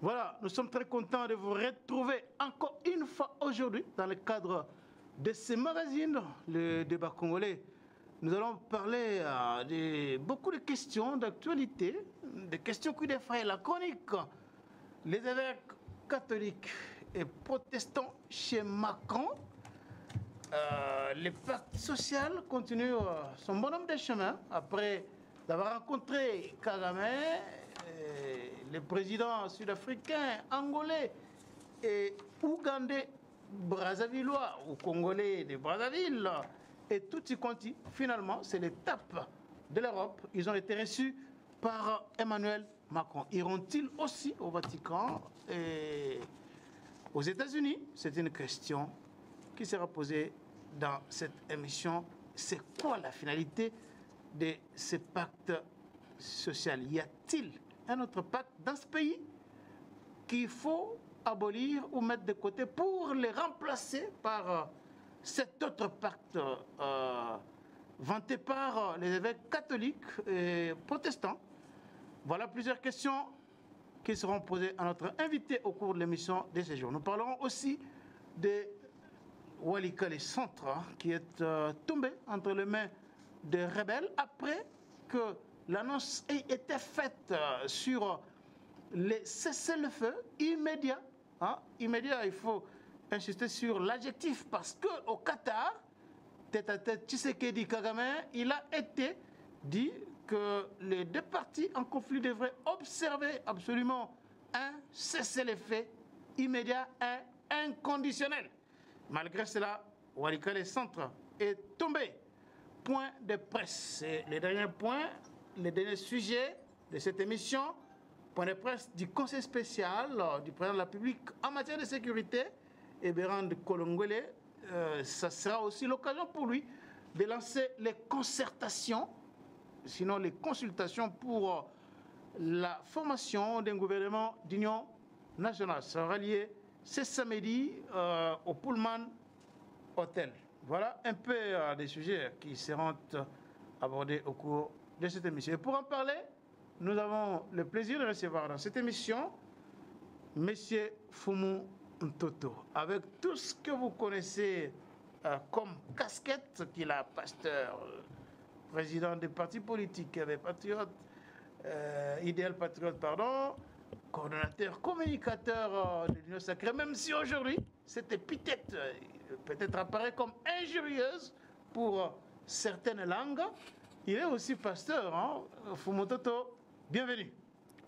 Voilà, nous sommes très contents de vous retrouver encore une fois aujourd'hui dans le cadre de ce magazine, le débat congolais. Nous allons parler de beaucoup de questions d'actualité, des questions qui défraient la chronique. Les évêques catholiques et protestants chez Macron. Le pacte social continue son bonhomme de chemin après d'avoir rencontré Kagame, le président sud-africain, angolais et ougandais, brazzavillois ou congolais de Brazzaville et tout y quanti. Finalement, c'est l'étape de l'Europe. Ils ont été reçus par Emmanuel Macron. Iront-ils aussi au Vatican et aux États-Unis? C'est une question qui sera posée dans cette émission. C'est quoi la finalité de ce pacte social? Y a-t-il un autre pacte dans ce pays qu'il faut abolir ou mettre de côté pour le remplacer par cet autre pacte vanté par les évêques catholiques et protestants? Voilà plusieurs questions qui seront posées à notre invité au cours de l'émission de ce jour. Nous parlerons aussi de Walikale Centre, qui est tombé entre les mains des rebelles après que l'annonce ait été faite sur les cessez-le-feu immédiat. Immédiat, il faut insister sur l'adjectif parce qu'au Qatar, tête à tête, Tshisekedi Kagame, il a été dit que les deux parties en conflit devraient observer absolument un cessez-le-feu immédiat et inconditionnel. Malgré cela, Walikale Centre est tombé. Point de presse. C'est le dernier point, le dernier sujet de cette émission. Point de presse du Conseil spécial du président de la République en matière de sécurité. Et Berand Kolongwele, ça sera aussi l'occasion pour lui de lancer les concertations, sinon les consultations pour la formation d'un gouvernement d'union nationale. Ça sera lié ce samedi au Pullman Hotel. Voilà un peu des sujets qui seront abordés au cours de cette émission. Et pour en parler, nous avons le plaisir de recevoir dans cette émission M. Fumu Ntoto, avec tout ce que vous connaissez comme casquette, qu'il a pasteur, président des partis politiques, idéal patriote, pardon, coordonnateur, communicateur de l'Union sacrée, même si aujourd'hui, cette épithète peut-être apparaît comme injurieuse pour certaines langues, il est aussi pasteur. Fumu Ntoto, bienvenue.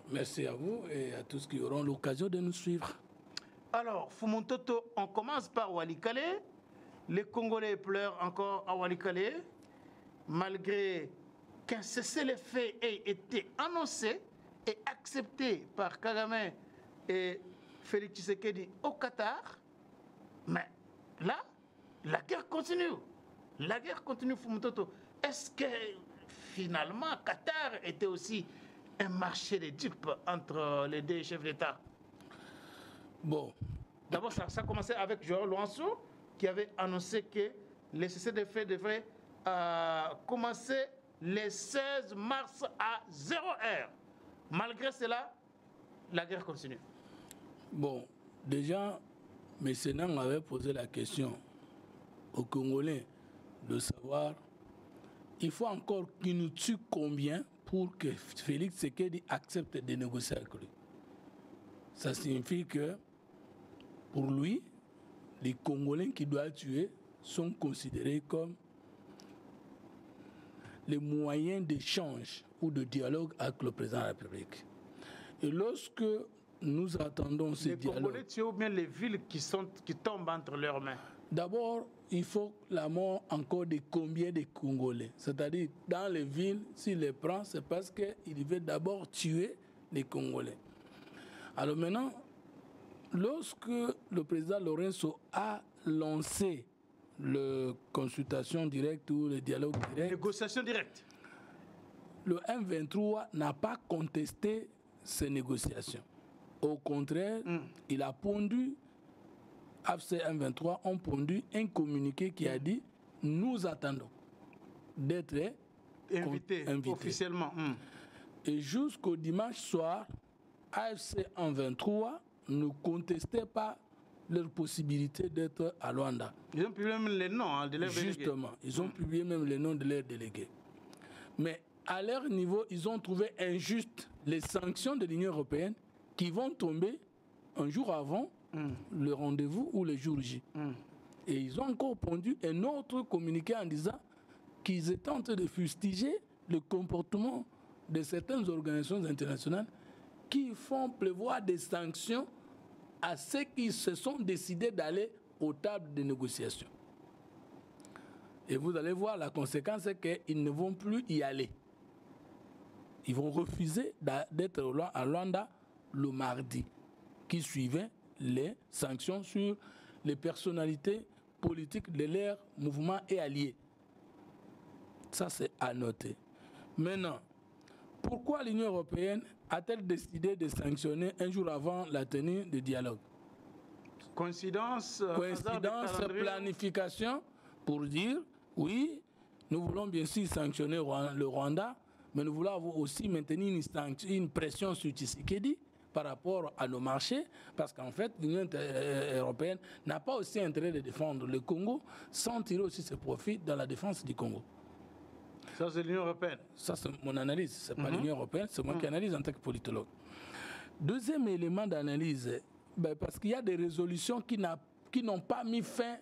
Merci à vous et à tous qui auront l'occasion de nous suivre. Alors, Fumu Ntoto, on commence par Walikale. Les Congolais pleurent encore à Walikale, malgré qu'un cessez-le-feu ait été annoncé et accepté par Kagame et Félix Tshisekedi au Qatar. Mais là, la guerre continue. La guerre continue, Fumu Ntoto. Est-ce que finalement, Qatar était aussi un marché de dupes entre les deux chefs d'État? Bon. D'abord, ça a commencé avec Joël Louansou, qui avait annoncé que les cessez-le-feu devraient commencer le 16 mars à 0h. Malgré cela, la guerre continue. Bon, déjà, M. Nang avait posé la question aux Congolais de savoir, il faut encore qu'il nous tue combien pour que Félix Tshisekedi accepte de négocier avec lui. Ça signifie que, pour lui, les Congolais qu'il doit tuer sont considérés comme les moyens d'échange ou de dialogue avec le président de la République. Et lorsque nous attendons ce dialogue... Les Congolais tuent ou bien les villes qui tombent entre leurs mains? D'abord, il faut la mort encore de combien de Congolais. C'est-à-dire, dans les villes, s'il les prend, c'est parce qu'il veut d'abord tuer les Congolais. Alors maintenant, lorsque le président Lorenzo a lancé la consultation directe ou le dialogue direct, négociation directe, le M23 n'a pas contesté ces négociations. Au contraire, il a pondu, AFC M23 ont pondu un communiqué qui a dit « Nous attendons d'être invités officiellement. Et jusqu'au dimanche soir, AFC M23 ne contestait pas leur possibilité d'être à Luanda. Ils ont publié même les noms de leurs délégués. Justement, ils ont publié même les noms de leurs délégués. Mais à leur niveau, ils ont trouvé injuste les sanctions de l'Union européenne qui vont tomber un jour avant le rendez-vous ou le jour J. Et ils ont encore pondu un autre communiqué en disant qu'ils étaient en train de fustiger le comportement de certaines organisations internationales qui font pleuvoir des sanctions à ceux qui se sont décidés d'aller aux tables de négociation. Et vous allez voir, la conséquence, c'est qu'ils ne vont plus y aller. Ils vont refuser d'être à Luanda le mardi, qui suivait les sanctions sur les personnalités politiques de leur mouvement et alliés. Ça, c'est à noter. Maintenant, pourquoi l'Union européenne a-t-elle décidé de sanctionner un jour avant la tenue du dialogue? Coïncidence, planification, pour dire, oui, nous voulons bien sûr sanctionner le Rwanda, mais nous voulons aussi maintenir une pression sur Tshisekedi par rapport à nos marchés, parce qu'en fait, l'Union européenne n'a pas aussi intérêt de défendre le Congo sans tirer aussi ses profits dans la défense du Congo. Ça, c'est l'Union européenne. Ça, c'est mon analyse. Ce n'est pas l'Union européenne, c'est moi qui analyse en tant que politologue. Deuxième élément d'analyse, parce qu'il y a des résolutions qui n'ont pas mis fin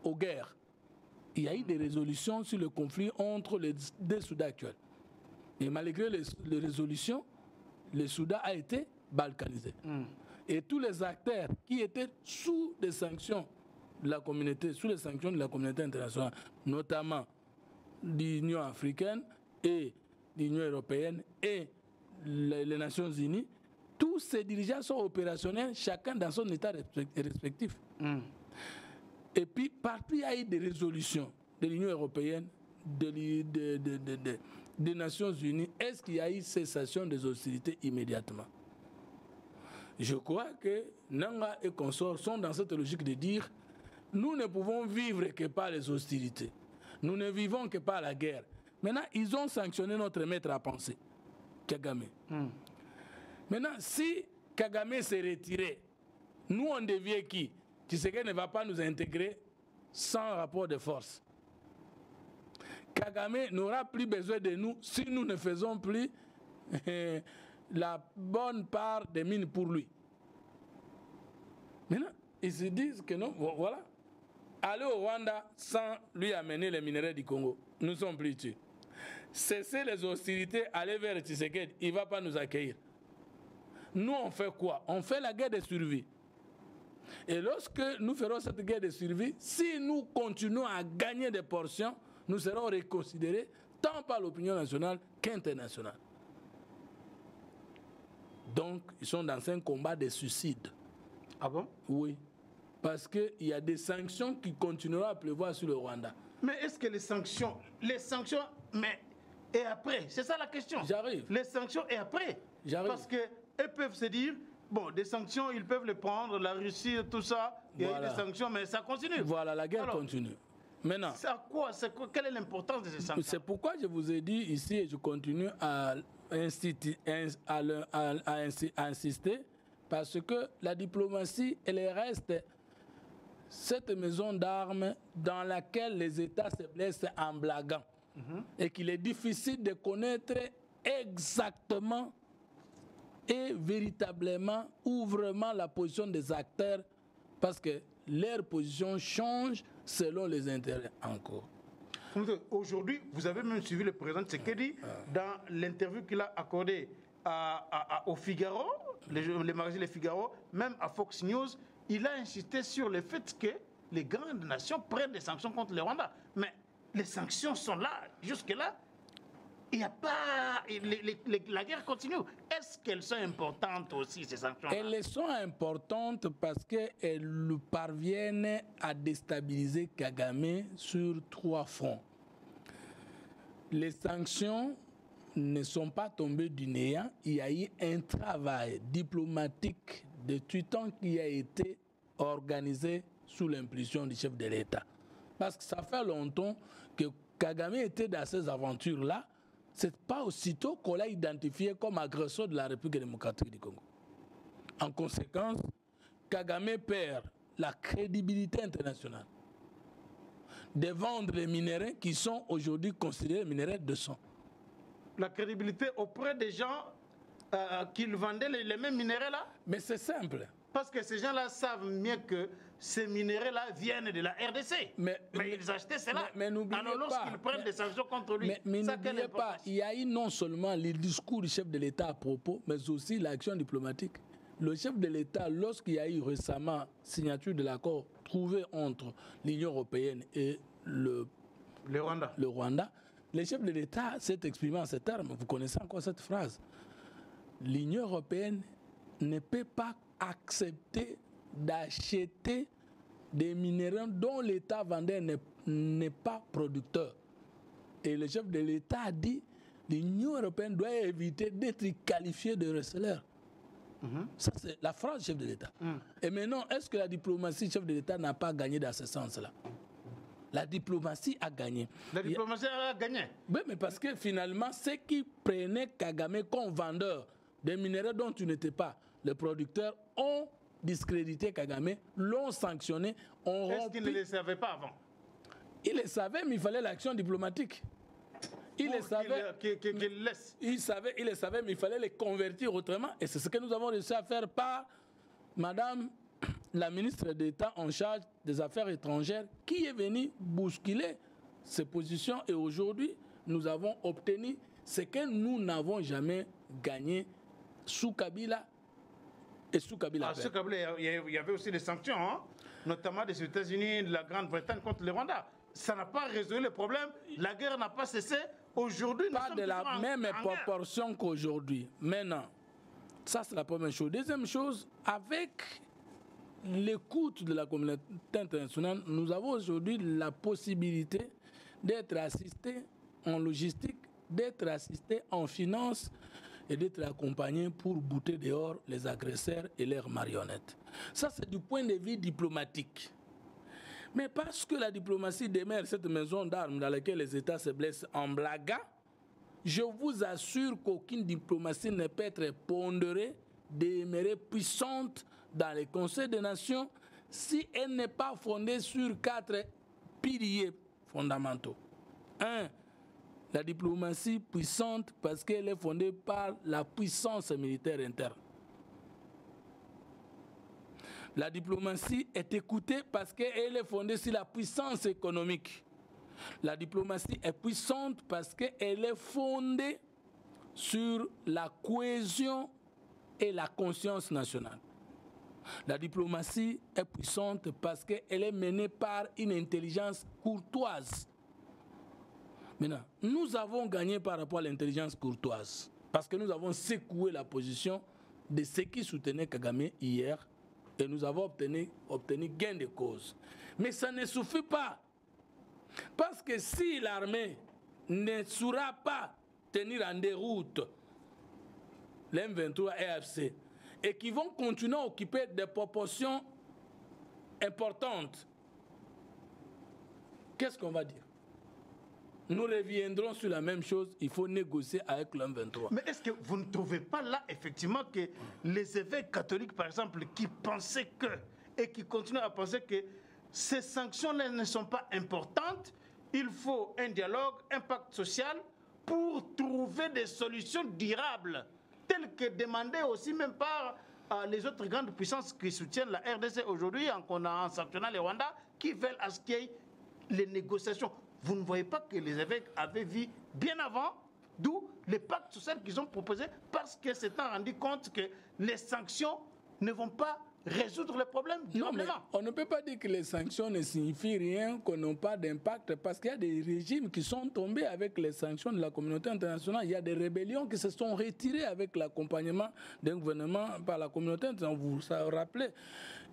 aux guerres. Il y a eu des résolutions sur le conflit entre les deux Soudans actuels. Et malgré les résolutions, le Soudan a été balkanisé. Et tous les acteurs qui étaient sous les sanctions de la communauté, sous les sanctions de la communauté internationale, notamment l'Union africaine et l'Union européenne et les Nations unies, tous ces dirigeants sont opérationnels, chacun dans son état respectif. Et puis, partout, il y a eu des résolutions de l'Union européenne, des Nations unies. Est-ce qu'il y a eu cessation des hostilités immédiatement? Je crois que Nanga et consorts sont dans cette logique de dire nous ne pouvons vivre que par les hostilités. Nous ne vivons que par la guerre. Maintenant, ils ont sanctionné notre maître à penser, Kagame. Maintenant, si Kagame s'est retiré, nous on devient qui? Tshisekedi ne va pas nous intégrer sans rapport de force. Kagame n'aura plus besoin de nous si nous ne faisons plus la bonne part des mines pour lui. Maintenant, ils se disent que non, voilà. Aller au Rwanda sans lui amener les minerais du Congo, nous sommes plus tués. Cesser les hostilités, aller vers Tshisekedi, il ne va pas nous accueillir. Nous, on fait quoi? On fait la guerre de survie. Et lorsque nous ferons cette guerre de survie, si nous continuons à gagner des portions, nous serons reconsidérés tant par l'opinion nationale qu'internationale. Donc, ils sont dans un combat de suicide. Ah bon? Oui. Parce qu'il y a des sanctions qui continueront à pleuvoir sur le Rwanda. Mais est-ce que les sanctions, mais et après? C'est ça la question. J'arrive. Les sanctions et après? J'arrive. Parce qu'elles peuvent se dire, bon, des sanctions, ils peuvent les prendre, la Russie, tout ça, il y a eu des sanctions, mais ça continue. Voilà, la guerre continue. Maintenant, quelle est l'importance de ces sanctions? C'est pourquoi je vous ai dit ici, et je continue à insister, parce que la diplomatie, elle reste cette maison d'armes dans laquelle les États se blessent en blaguant. Et qu'il est difficile de connaître exactement et véritablement ou vraiment la position des acteurs, parce que leur position change selon les intérêts encore. Aujourd'hui, vous avez même suivi le président Tshisekedi dans l'interview qu'il a accordée au Figaro, les magazines Le Figaro, même à Fox News. Il a insisté sur le fait que les grandes nations prennent des sanctions contre le Rwanda. Mais les sanctions sont là. Jusque-là, il n'y a pas... la guerre continue. Est-ce qu'elles sont importantes aussi, ces sanctions-là? Elles sont importantes parce qu'elles parviennent à déstabiliser Kagame sur 3 fronts. Les sanctions ne sont pas tombées du néant. Il y a eu un travail diplomatique de tout temps qui a été organisé sous l'impulsion du chef de l'État. Parce que ça fait longtemps que Kagame était dans ces aventures-là. Ce n'est pas aussitôt qu'on l'a identifié comme agresseur de la République démocratique du Congo. En conséquence, Kagame perd la crédibilité internationale de vendre les minéraux qui sont aujourd'hui considérés minéraux de sang. La crédibilité auprès des gens qu'ils vendaient les mêmes minéraux là? Mais c'est simple. Parce que ces gens-là savent mieux que ces minéraux-là viennent de la RDC. Mais ils achetaient cela. Mais n'oubliez alors lorsqu'ils prennent des sanctions contre lui, mais n'oubliez pas, il y a eu non seulement le discours du chef de l'État à propos, mais aussi l'action diplomatique. Le chef de l'État, lorsqu'il y a eu récemment signature de l'accord trouvé entre l'Union européenne et le Rwanda, le chef de l'État s'est exprimé en ces termes. Vous connaissez encore cette phrase. L'Union européenne ne peut pas accepter d'acheter des minéraux dont l'État vendeur n'est pas producteur. Et le chef de l'État a dit que l'Union européenne doit éviter d'être qualifiée de receleur. Ça, c'est la phrase du chef de l'État. Et maintenant, est-ce que la diplomatie, chef de l'État, n'a pas gagné dans ce sens-là? La diplomatie a gagné. La diplomatie a gagné? Oui, mais parce que finalement, ceux qui prenaient Kagame comme vendeur des minéraux dont tu n'étais pas le producteur ont discrédité Kagame, l'ont sanctionné, ont rompu. Est-ce qu'ils ne le savaient pas avant? Ils le savaient, mais il fallait l'action diplomatique. Il le savait, il le savait, mais il fallait les convertir autrement. Et c'est ce que nous avons réussi à faire par Madame la ministre d'État en charge des Affaires étrangères, qui est venue bousculer ces positions. Et aujourd'hui, nous avons obtenu ce que nous n'avons jamais gagné sous Kabila et sous Kabila. Sous Kabila, il y avait aussi des sanctions, hein, notamment des États-Unis et de la Grande-Bretagne contre le Rwanda. Ça n'a pas résolu le problème. La guerre n'a pas cessé. Aujourd'hui, nous sommes pas de la même proportion qu'aujourd'hui. Maintenant, ça c'est la première chose. Deuxième chose, avec l'écoute de la communauté internationale, nous avons aujourd'hui la possibilité d'être assistés en logistique, d'être assistés en finance et d'être accompagnés pour bouter dehors les agresseurs et leurs marionnettes. Ça, c'est du point de vue diplomatique. Mais parce que la diplomatie demeure cette maison d'armes dans laquelle les États se blessent en blaguant, je vous assure qu'aucune diplomatie ne peut être pondérée, demeurée puissante dans les conseils des nations si elle n'est pas fondée sur 4 piliers fondamentaux. 1. La diplomatie puissante parce qu'elle est fondée par la puissance militaire interne. La diplomatie est écoutée parce qu'elle est fondée sur la puissance économique. La diplomatie est puissante parce qu'elle est fondée sur la cohésion et la conscience nationale. La diplomatie est puissante parce qu'elle est menée par une intelligence courtoise. Maintenant, nous avons gagné par rapport à l'intelligence courtoise parce que nous avons secoué la position de ceux qui soutenaient Kagame hier et nous avons obtenu gain de cause. Mais ça ne suffit pas. Parce que si l'armée ne saura pas tenir en déroute les M23 et AFC et qui vont continuer à occuper des proportions importantes, qu'est-ce qu'on va dire? Nous reviendrons sur la même chose, il faut négocier avec le M23. Mais est-ce que vous ne trouvez pas là, effectivement, que les évêques catholiques, par exemple, qui pensaient que, et qui continuent à penser que ces sanctions-là ne sont pas importantes, il faut un dialogue, un pacte social pour trouver des solutions durables, telles que demandées aussi même par les autres grandes puissances qui soutiennent la RDC aujourd'hui, en sanctionnant le Rwanda, qui veulent à ce qu'il y ait les négociations. Vous ne voyez pas que les évêques avaient vu bien avant, d'où les pactes sociaux qu'ils ont proposés, parce qu'ils s'étaient rendu compte que les sanctions ne vont pas résoudre le problème durablement. On ne peut pas dire que les sanctions ne signifient rien, qu'on n'a pas d'impact, parce qu'il y a des régimes qui sont tombés avec les sanctions de la communauté internationale. Il y a des rébellions qui se sont retirées avec l'accompagnement d'un gouvernement par la communauté internationale. Vous vous rappelez,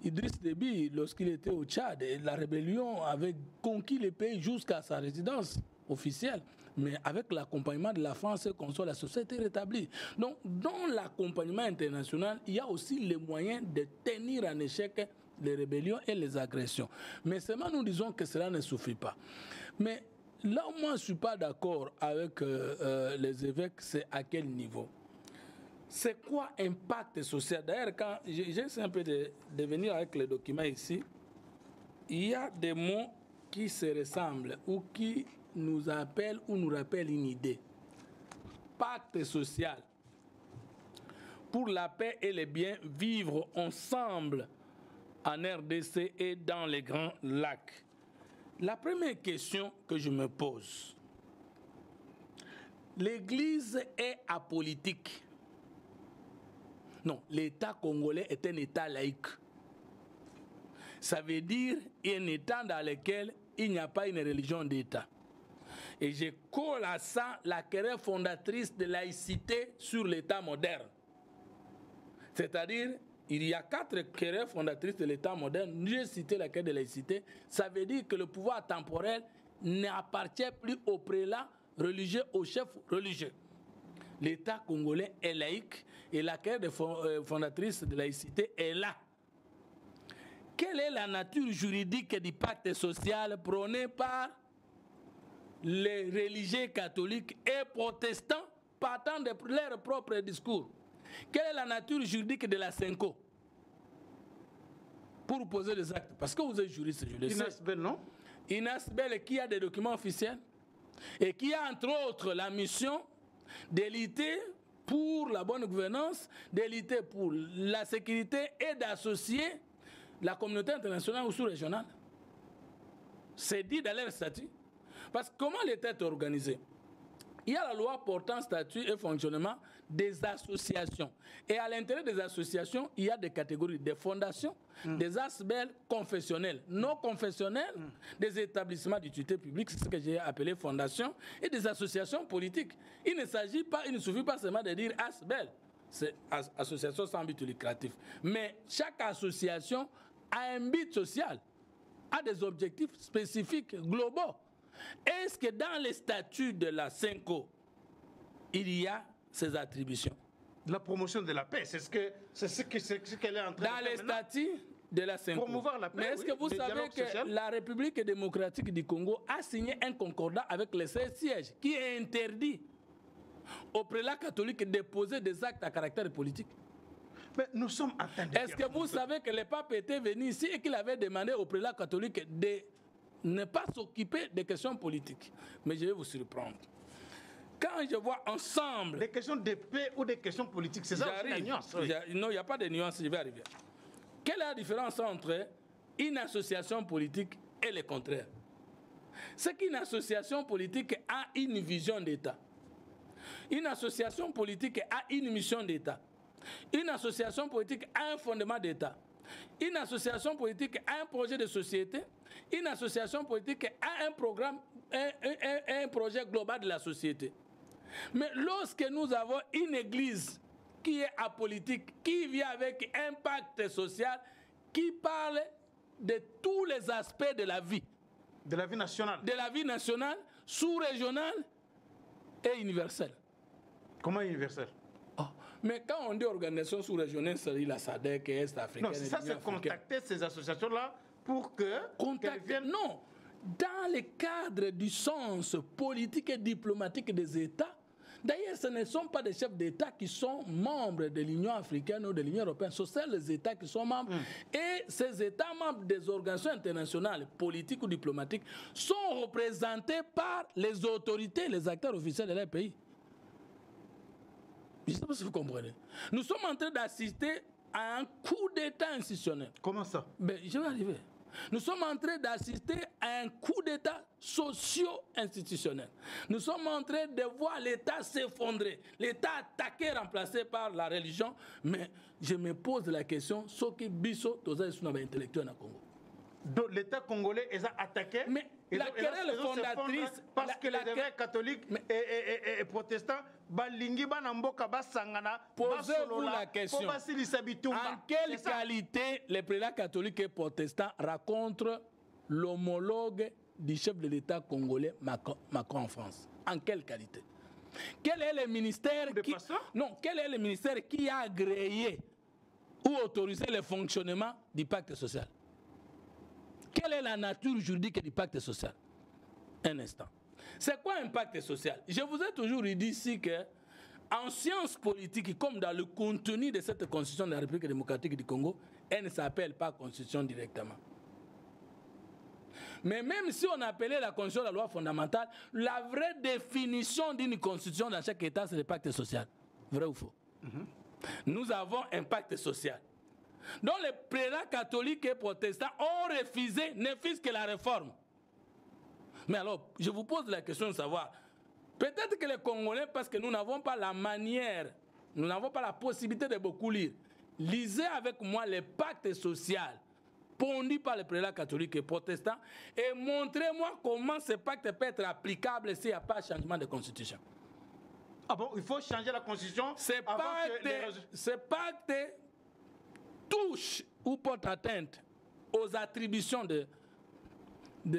Idriss Déby, lorsqu'il était au Tchad, la rébellion avait conquis le pays jusqu'à sa résidence officielle. Mais avec l'accompagnement de la France, la société rétablie. Donc, dans l'accompagnement international, il y a aussi les moyens de tenir en échec les rébellions et les agressions. Mais seulement nous disons que cela ne suffit pas. Mais là où moi je ne suis pas d'accord avec les évêques, c'est à quel niveau? C'est quoi impact social? D'ailleurs, quand j'essaie un peu de venir avec le document ici, il y a des mots qui se ressemblent ou qui nous appellent ou nous rappellent une idée. Pacte social. Pour la paix et le bien, vivre ensemble en RDC et dans les Grands Lacs. La première question que je me pose, l'Église est apolitique. Non, l'État congolais est un État laïque. Ça veut dire un État dans lequel il n'y a pas une religion d'État. Et je colle à ça la querelle fondatrice de laïcité sur l'État moderne. C'est-à-dire, il y a 4 querelles fondatrices de l'État moderne. J'ai cité la querelle de laïcité. Ça veut dire que le pouvoir temporel n'appartient plus au prélat religieux, au chef religieux. L'État congolais est laïque et la querelle fondatrice de laïcité est là. Quelle est la nature juridique du pacte social prôné par les religieux catholiques et protestants partant de leur propre discours? Quelle est la nature juridique de la Senko? Pour poser des actes. Parce que vous êtes juriste, je le sais. Inas Bell, non? Inas Bell qui a des documents officiels et qui a entre autres la mission de lutter pour la bonne gouvernance, de lutter pour la sécurité et d'associer la communauté internationale ou sous-régionale. C'est dit dans leur statut. Parce que comment l'État est organisé? Il y a la loi portant statut et fonctionnement des associations. Et à l'intérieur des associations, il y a des catégories, des fondations, des ASBEL confessionnels, non confessionnels, des établissements d'utilité publique, c'est ce que j'ai appelé fondations, et des associations politiques. Il ne suffit pas seulement de dire ASBEL, c'est association sans but lucratif. Mais chaque association a un but social, a des objectifs spécifiques, globaux. Est-ce que dans les statuts de la Senko, il y a ces attributions? La promotion de la paix, c'est ce qu'elle est en train de faire. Dans les statuts de la Senko. Promouvoir la paix. Mais est-ce que vous savez que la République démocratique du Congo a signé un concordat avec les 16 sièges qui interdit au prélat catholique de poser des actes à caractère politique? Mais nous sommes en train de... Est-ce que vous savez que le pape était venu ici et qu'il avait demandé au prélat catholique de ne pas s'occuper des questions politiques? Mais je vais vous surprendre. Quand je vois ensemble... Des questions de paix ou des questions politiques, c'est ça aussi la nuance. Oui. Non, il n'y a pas de nuance, je vais arriver. Quelle est la différence entre une association politique et le contraire? C'est qu'une association politique a une vision d'État. Une association politique a une mission d'État. Une association politique a un fondement d'État. Une association politique a un projet de société. Une association politique a un programme, un projet global de la société. Mais lorsque nous avons une église qui est apolitique, qui vient avec un pacte social, qui parle de tous les aspects de la vie. De la vie nationale. De la vie nationale, sous-régionale et universelle. Comment universelle? Mais quand on dit organisation sous-régionale, c'est la SADC, Est africaine. Non, c'est ça, c'est contacter ces associations-là pour qu'elles viennent. Non, dans le cadre du sens politique et diplomatique des États. D'ailleurs, ce ne sont pas des chefs d'État qui sont membres de l'Union africaine ou de l'Union européenne. Ce sont les États qui sont membres. Et ces États membres des organisations internationales, politiques ou diplomatiques, sont représentés par les autorités, les acteurs officiels de leur pays. Je ne sais pas si vous comprenez. Nous sommes en train d'assister à un coup d'État institutionnel. Comment ça? Ben, je vais arriver. Nous sommes en train d'assister à un coup d'État socio-institutionnel. Nous sommes en train de voir l'État s'effondrer, l'État attaqué, remplacé par la religion. Mais je me pose la question, ce qui biso toza sont intellectuels au Congo. Donc l'État congolais est attaqué. Mais la querelle fondatrice, parce que les évêques catholiques et protestants, posez-vous la question. En quelle qualité les prélats catholiques et protestants rencontrent l'homologue du chef de l'État congolais Macron en France? En quelle qualité? Quel est le ministère quel est le ministère qui a agréé ou autorisé le fonctionnement du pacte social? Quelle est la nature juridique du pacte social? Un instant. C'est quoi un pacte social? Je vous ai toujours dit ici que en sciences politiques, comme dans le contenu de cette constitution de la République démocratique du Congo, elle ne s'appelle pas constitution directement. Mais même si on appelait la constitution la loi fondamentale, la vraie définition d'une constitution dans chaque État, c'est le pacte social. Vrai ou faux? Nous avons un pacte social. Donc les prélats catholiques et protestants ont refusé, ne fût-ce que la réforme. Mais alors, je vous pose la question de savoir, peut-être que les Congolais, parce que nous n'avons pas la manière, nous n'avons pas la possibilité de beaucoup lire, lisez avec moi le pacte social pondu par les prélats catholiques et protestants et montrez-moi comment ce pacte peut être applicable s'il n'y a pas de changement de constitution. Ah bon, il faut changer la constitution. Ce pacte touche ou porte atteinte aux attributions de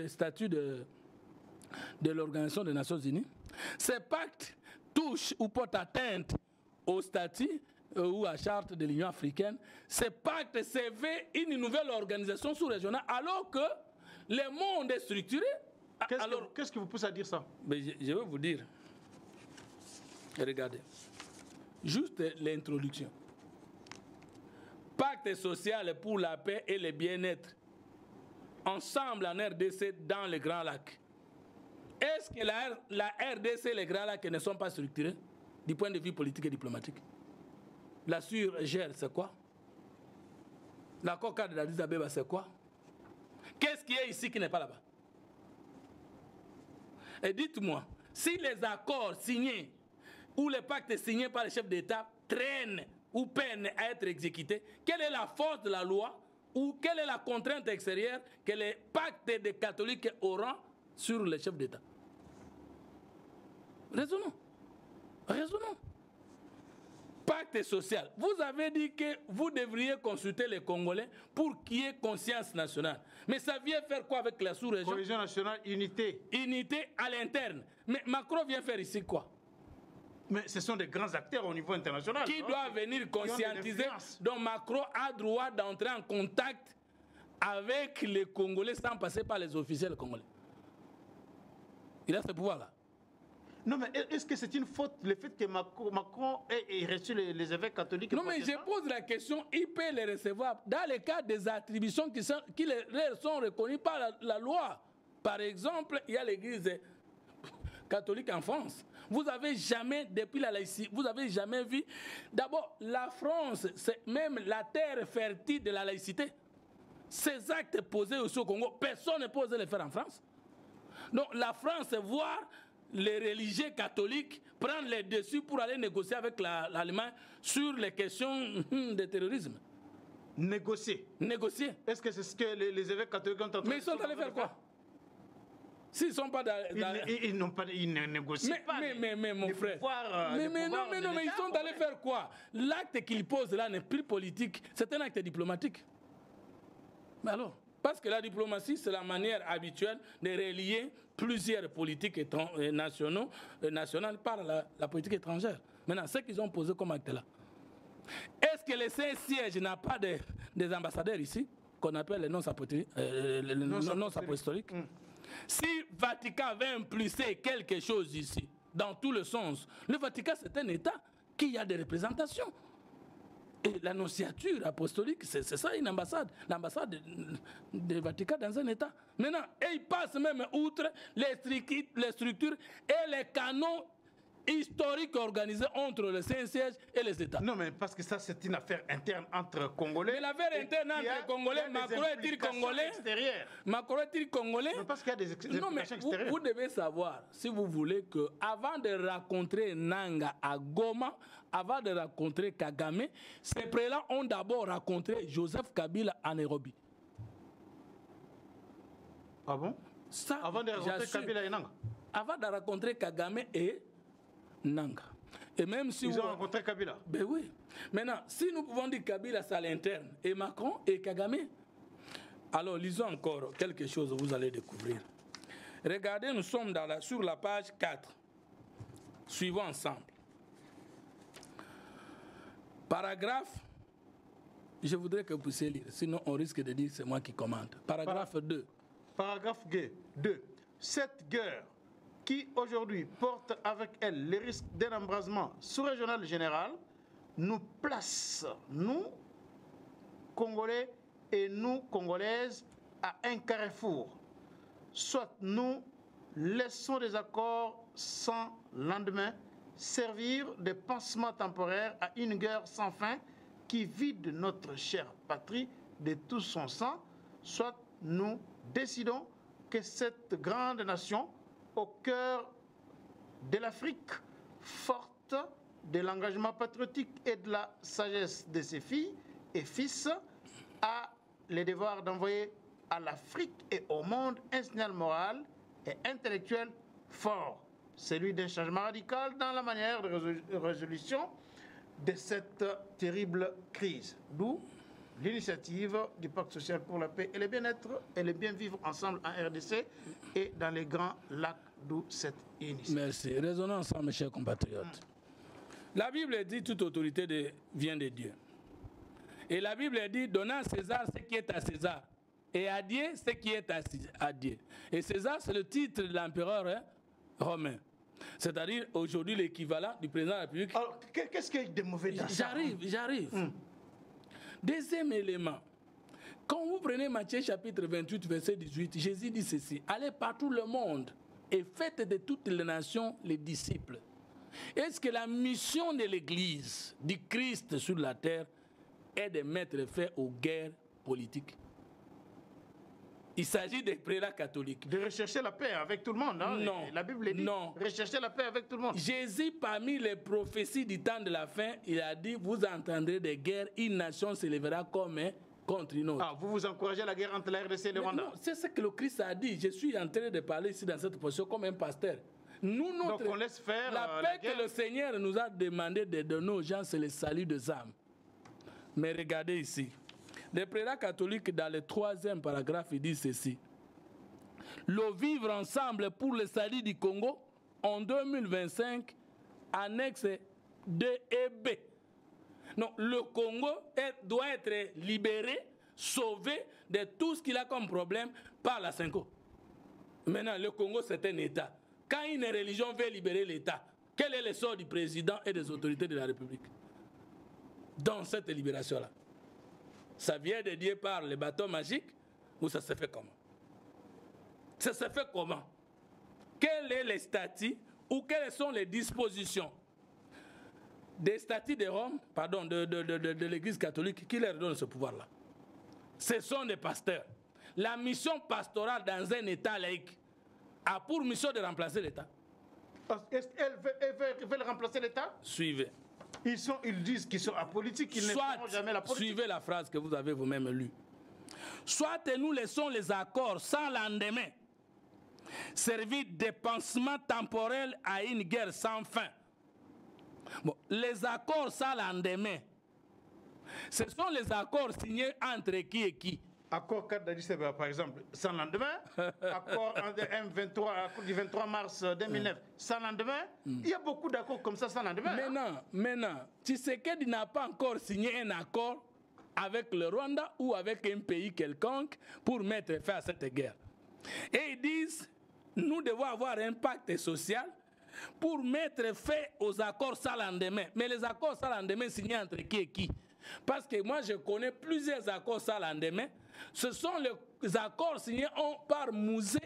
statut de l'Organisation des Nations Unies. Ce pacte touche ou porte atteinte au statut ou à la charte de l'Union africaine. Ce pacte se veut une nouvelle organisation sous-régionale alors que le monde est structuré. Qu'est-ce qui vous pousse à dire ça? Mais je vais vous dire. Regardez. Juste l'introduction. Pacte social pour la paix et le bien-être. Ensemble en RDC dans le Grand Lac. Est-ce que la RDC et les Grands Lacs ne sont pas structurés du point de vue politique et diplomatique? La SURGER, c'est quoi? L'accord cadre d'Addis Abeba, c'est quoi? Qu'est-ce qui est ici qui n'est pas là-bas? Et dites-moi, si les accords signés ou les pactes signés par les chefs d'État traînent ou peinent à être exécutés, quelle est la force de la loi ou quelle est la contrainte extérieure que les pactes des catholiques auront sur les chefs d'État? Raisonnons. Pacte social. Vous avez dit que vous devriez consulter les Congolais pour qu'il y ait conscience nationale. Mais ça vient faire quoi avec la sous-région? Cohésion nationale, unité. Unité à l'interne. Mais Macron vient faire ici quoi? Mais ce sont des grands acteurs au niveau international. Qui doit venir conscientiser? Donc Macron a droit d'entrer en contact avec les Congolais sans passer par les officiels congolais. Il a ce pouvoir-là. Non, mais est-ce que c'est une faute, le fait que Macron ait reçu les évêques catholiques? Non, mais je pose la question, il peut les recevoir dans le cas des attributions qui leur sont reconnues par la loi. Par exemple, il y a l'église catholique en France. Vous avez jamais, depuis la laïcité, vous avez jamais vu. D'abord, la France, c'est même la terre fertile de la laïcité. Ces actes posés aussi au Congo, personne ne peut oser les faire en France. Donc la France voit les religieux catholiques prendre les dessus pour aller négocier avec l'Allemagne sur les questions de terrorisme. Négocier. Est-ce que c'est ce que les évêques catholiques ont entendu? Mais ils sont allés faire quoi? S'ils ne sont pas dans... Ils ne négocient pas. Mais mon frère... Mais ils sont allés faire quoi? L'acte qu'ils posent là n'est plus politique, c'est un acte diplomatique. Mais alors, parce que la diplomatie, c'est la manière habituelle de relier plusieurs politiques nationales par la politique étrangère. Maintenant, ce qu'ils ont posé comme acte là, est-ce que le Saint-Siège n'a pas des ambassadeurs ici, qu'on appelle les non-apostoliques? Si Vatican veut impulser quelque chose ici, dans tout le sens, le Vatican c'est un État qui a des représentations. Et l'annonciature apostolique, c'est ça une ambassade. L'ambassade du Vatican dans un État. Maintenant, et ils passent même outre les structures et les canons historiques organisés entre le Saint-Siège et les États. Non, mais parce que ça, c'est une affaire interne entre Congolais. Mais l'affaire interne entre Congolais, Macron est-il Congolais? Macron est-il Congolais? Non, parce qu'il y a des implications extérieures. Vous devez savoir, si vous voulez, qu'avant de rencontrer Nanga à Goma, avant de rencontrer Kagame, ces prélats ont d'abord rencontré Joseph Kabila à Nairobi. Ah bon? Ça, avant de rencontrer Kabila et Nanga? Avant de rencontrer Kagame et Nanga. Et même si ils ont rencontré Kabila? Ben oui. Maintenant, si nous pouvons dire Kabila, c'est à l'interne, et Macron et Kagame, alors lisons encore quelque chose, vous allez découvrir. Regardez, nous sommes sur la page 4. Suivons ensemble. Paragraphe, je voudrais que vous puissiez lire, sinon on risque de dire que c'est moi qui commande. Paragraphe 2. Paragraphe 2. Cette guerre qui aujourd'hui porte avec elle les risques d'un embrasement sous-régional général, nous place, nous, Congolais et nous, Congolaises, à un carrefour. Soit nous laissons des accords sans lendemain servir de pansement temporaire à une guerre sans fin qui vide notre chère patrie de tout son sang, soit nous décidons que cette grande nation, au cœur de l'Afrique, forte de l'engagement patriotique et de la sagesse de ses filles et fils, a le devoir d'envoyer à l'Afrique et au monde un signal moral et intellectuel fort, celui d'un changement radical dans la manière de résolution de cette terrible crise. D'où l'initiative du Pacte social pour la paix et le bien-être et le bien-vivre ensemble en RDC et dans les grands lacs, d'où cette initiative. Merci. Raisonnons ensemble, mes chers compatriotes. La Bible dit toute autorité vient de Dieu. Et la Bible dit donnant à César ce qui est à César et à Dieu ce qui est à Dieu. Et César, c'est le titre de l'empereur romain. C'est-à-dire aujourd'hui l'équivalent du président de la République. Alors, qu'est-ce qu'il y a de mauvais dans ça? J'arrive. Deuxième élément. Quand vous prenez Matthieu chapitre 28, verset 18, Jésus dit ceci: allez partout le monde et faites de toutes les nations les disciples. Est-ce que la mission de l'Église, du Christ sur la terre, est de mettre fin aux guerres politiques? Il s'agit des prélats catholiques. De rechercher la paix avec tout le monde. Hein? Non. La Bible dit rechercher la paix avec tout le monde. Jésus, parmi les prophéties du temps de la fin, il a dit, vous entendrez des guerres, une nation se lèvera comme contre une autre. Ah, vous encouragez la guerre entre la RDC et le Rwanda? Non, c'est ce que le Christ a dit. Je suis en train de parler ici dans cette position comme un pasteur. Nous, donc on laisse faire la paix que le Seigneur nous a demandé de donner aux gens, c'est le salut des âmes. Mais regardez ici. Les prélats catholiques, dans le 3e paragraphe, ils disent ceci: le vivre ensemble pour le salut du Congo en 2025, annexe 2 et B. Non, le Congo doit être libéré, sauvé de tout ce qu'il a comme problème par la Cinco. Maintenant, le Congo, c'est un État. Quand une religion veut libérer l'État, quel est le sort du président et des autorités de la République dans cette libération-là? Ça vient de Dieu par le bâton magique ou ça se fait comment? Ça se fait comment? Quel est le statut ou quelles sont les dispositions des statuts de Rome, pardon, de l'Église catholique qui leur donne ce pouvoir-là? Ce sont des pasteurs. La mission pastorale dans un État laïque a pour mission de remplacer l'État. Est-ce qu'elle veut remplacer l'État? Suivez. Ils disent qu'ils sont apolitiques, qu'ils ne feront jamais la politique. Suivez la phrase que vous avez vous-même lue. Soit nous laissons les accords sans lendemain servir de pansement temporel à une guerre sans fin. Bon, les accords sans lendemain, ce sont les accords signés entre qui et qui? Accord 4 d'Addis Abeba, par exemple, sans lendemain. Accord du 23 mars 2009, sans lendemain. Il y a beaucoup d'accords comme ça, sans lendemain. Maintenant, Tshisekedi n'a pas encore signé un accord avec le Rwanda ou avec un pays quelconque pour mettre fin à cette guerre. Et ils disent, nous devons avoir un pacte social pour mettre fin aux accords sans lendemain. Mais les accords sans lendemain signés entre qui et qui? Parce que moi, je connais plusieurs accords sans lendemain. Ce sont les accords signés par Mouzé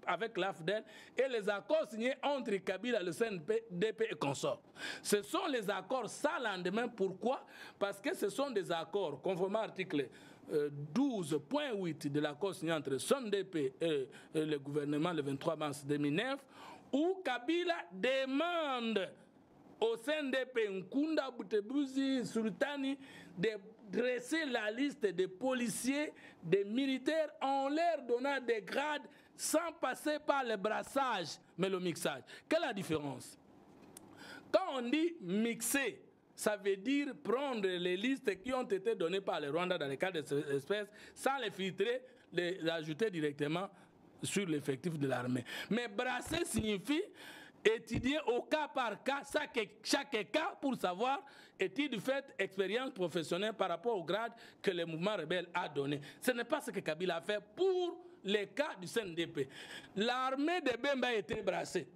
avec l'AFDEL et les accords signés entre Kabila, le CNDP et consorts. Ce sont les accords sans lendemain. Pourquoi? Parce que ce sont des accords, conformément à l'article 12.8 de l'accord signé entre CNDP et le gouvernement le 23 mars 2009, où Kabila demande au CNDP, Nkunda, Butebuzi, Sultani, de dresser la liste des policiers, des militaires, en leur donnant des grades sans passer par le brassage, mais le mixage. Quelle est la différence? Quand on dit mixer, ça veut dire prendre les listes qui ont été données par le Rwanda dans le cadre de cette espèce, sans les filtrer, les ajouter directement sur l'effectif de l'armée. Mais brasser signifie étudier au cas par cas, chaque cas pour savoir, étude du fait, expérience professionnelle par rapport au grade que le mouvement rebelle a donné. Ce n'est pas ce que Kabila a fait pour le cas du CNDP. L'armée de Bemba a été brassée.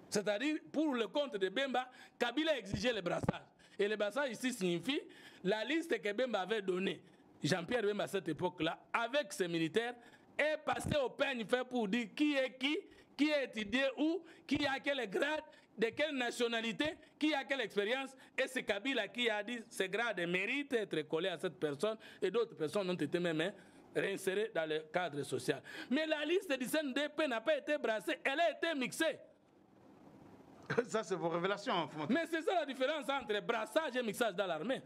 C'est-à-dire, pour le compte de Bemba, Kabila a exigé le brassage. Et le brassage ici signifie la liste que Bemba avait donnée, Jean-Pierre Bemba à cette époque-là, avec ses militaires, est passé au peigne fait pour dire qui est étudié où, qui a quel grade, de quelle nationalité, qui a quelle expérience. Et c'est Kabila qui a dit ce grade mérite d'être collé à cette personne et d'autres personnes ont été même réinsérées dans le cadre social. Mais la liste du CNDP n'a pas été brassée, elle a été mixée. Ça, c'est vos révélations. Mais c'est ça la différence entre brassage et mixage dans l'armée.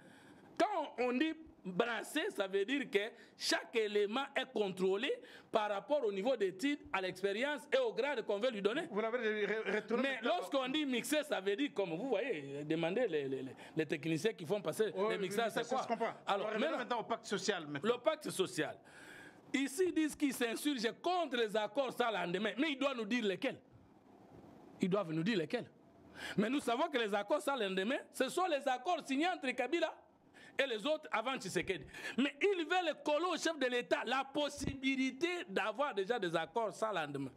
Quand on dit brasser, ça veut dire que chaque élément est contrôlé par rapport au niveau d'études, à l'expérience et au grade qu'on veut lui donner. Vous l'avez retourné. Mais lorsqu'on dit mixer, ça veut dire, comme vous voyez, demandez les techniciens qui font passer les mixages, c'est quoi? Alors, maintenant au pacte social. Le pacte social. Ici, ils disent qu'ils s'insurgent contre les accords sans lendemain. Mais ils doivent nous dire lesquels. Ils doivent nous dire lesquels. Mais nous savons que les accords sans lendemain, ce sont les accords signés entre Kabila et les autres avant Tshisekedi. Mais ils veulent coller au chef de l'État la possibilité d'avoir déjà des accords sans lendemain.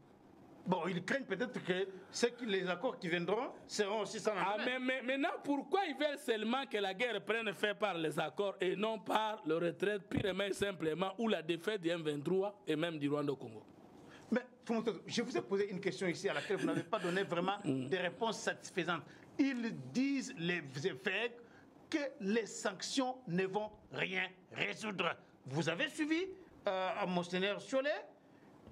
Bon, ils craignent peut-être que les accords qui viendront seront aussi sans lendemain. Ah, mais maintenant, pourquoi ils veulent seulement que la guerre prenne fait par les accords et non par le retrait purement et simplement ou la défaite du M23 et même du Rwanda au Congo? Mais je vous ai posé une question ici à laquelle vous n'avez pas donné vraiment des réponses satisfaisantes. Ils disent, les évêques, que les sanctions ne vont rien résoudre. Vous avez suivi Monseigneur Chollet?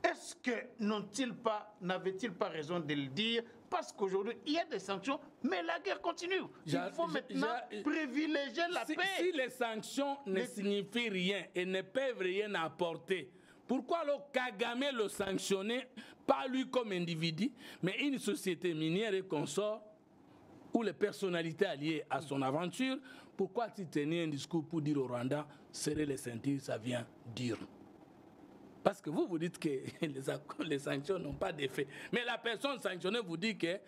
Est-ce que n'avait-il pas raison de le dire? Parce qu'aujourd'hui, il y a des sanctions, mais la guerre continue. Il faut maintenant privilégier la paix. Si les sanctions ne signifient rien et ne peuvent rien apporter, pourquoi alors Kagame le sanctionner, pas lui comme individu, mais une société minière et consort, ou les personnalités alliées à son aventure? Pourquoi tu tenais un discours pour dire au Rwanda, serrer les ceintures, ça vient dur? Parce que vous dites que les sanctions n'ont pas d'effet. Mais la personne sanctionnée vous dit que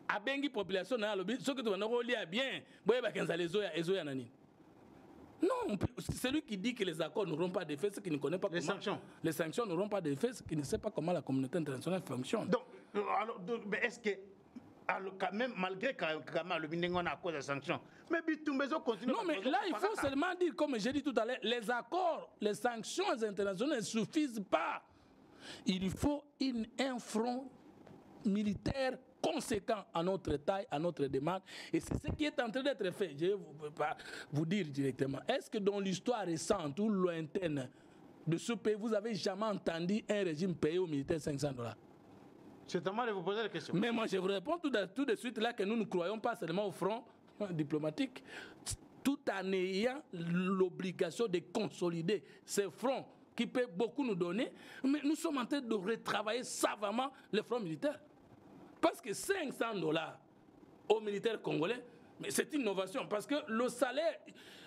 a bengi population na lobby ce que tu vas relier bien boye ba kenza les ezoya nani. Non, celui qui dit que les accords n'auront pas d'effet, c'est qui ne connaît pas les sanctions. Les sanctions n'auront pas d'effet, c'est qui ne sait pas comment la communauté internationale fonctionne. Donc est-ce que même malgré Kagame a le binengo à cause des sanctions, mais Bitumbezo continue. Non, mais là il faut seulement dire, comme j'ai dit tout à l'heure, les accords, les sanctions internationales ne suffisent pas. Il faut un front militaire conséquent à notre taille, à notre demande. Et c'est ce qui est en train d'être fait. Je ne vais pas vous dire directement. Est-ce que dans l'histoire récente ou lointaine de ce pays, vous avez jamais entendu un régime payer aux militaires $500? C'est à moi de vous poser la question. Mais moi, je vous réponds tout de suite là que nous ne croyons pas seulement au front diplomatique, tout en ayant l'obligation de consolider ce front qui peut beaucoup nous donner. Mais nous sommes en train de retravailler savamment le front militaire. Parce que $500 aux militaires congolais, mais c'est une innovation. Parce que le salaire,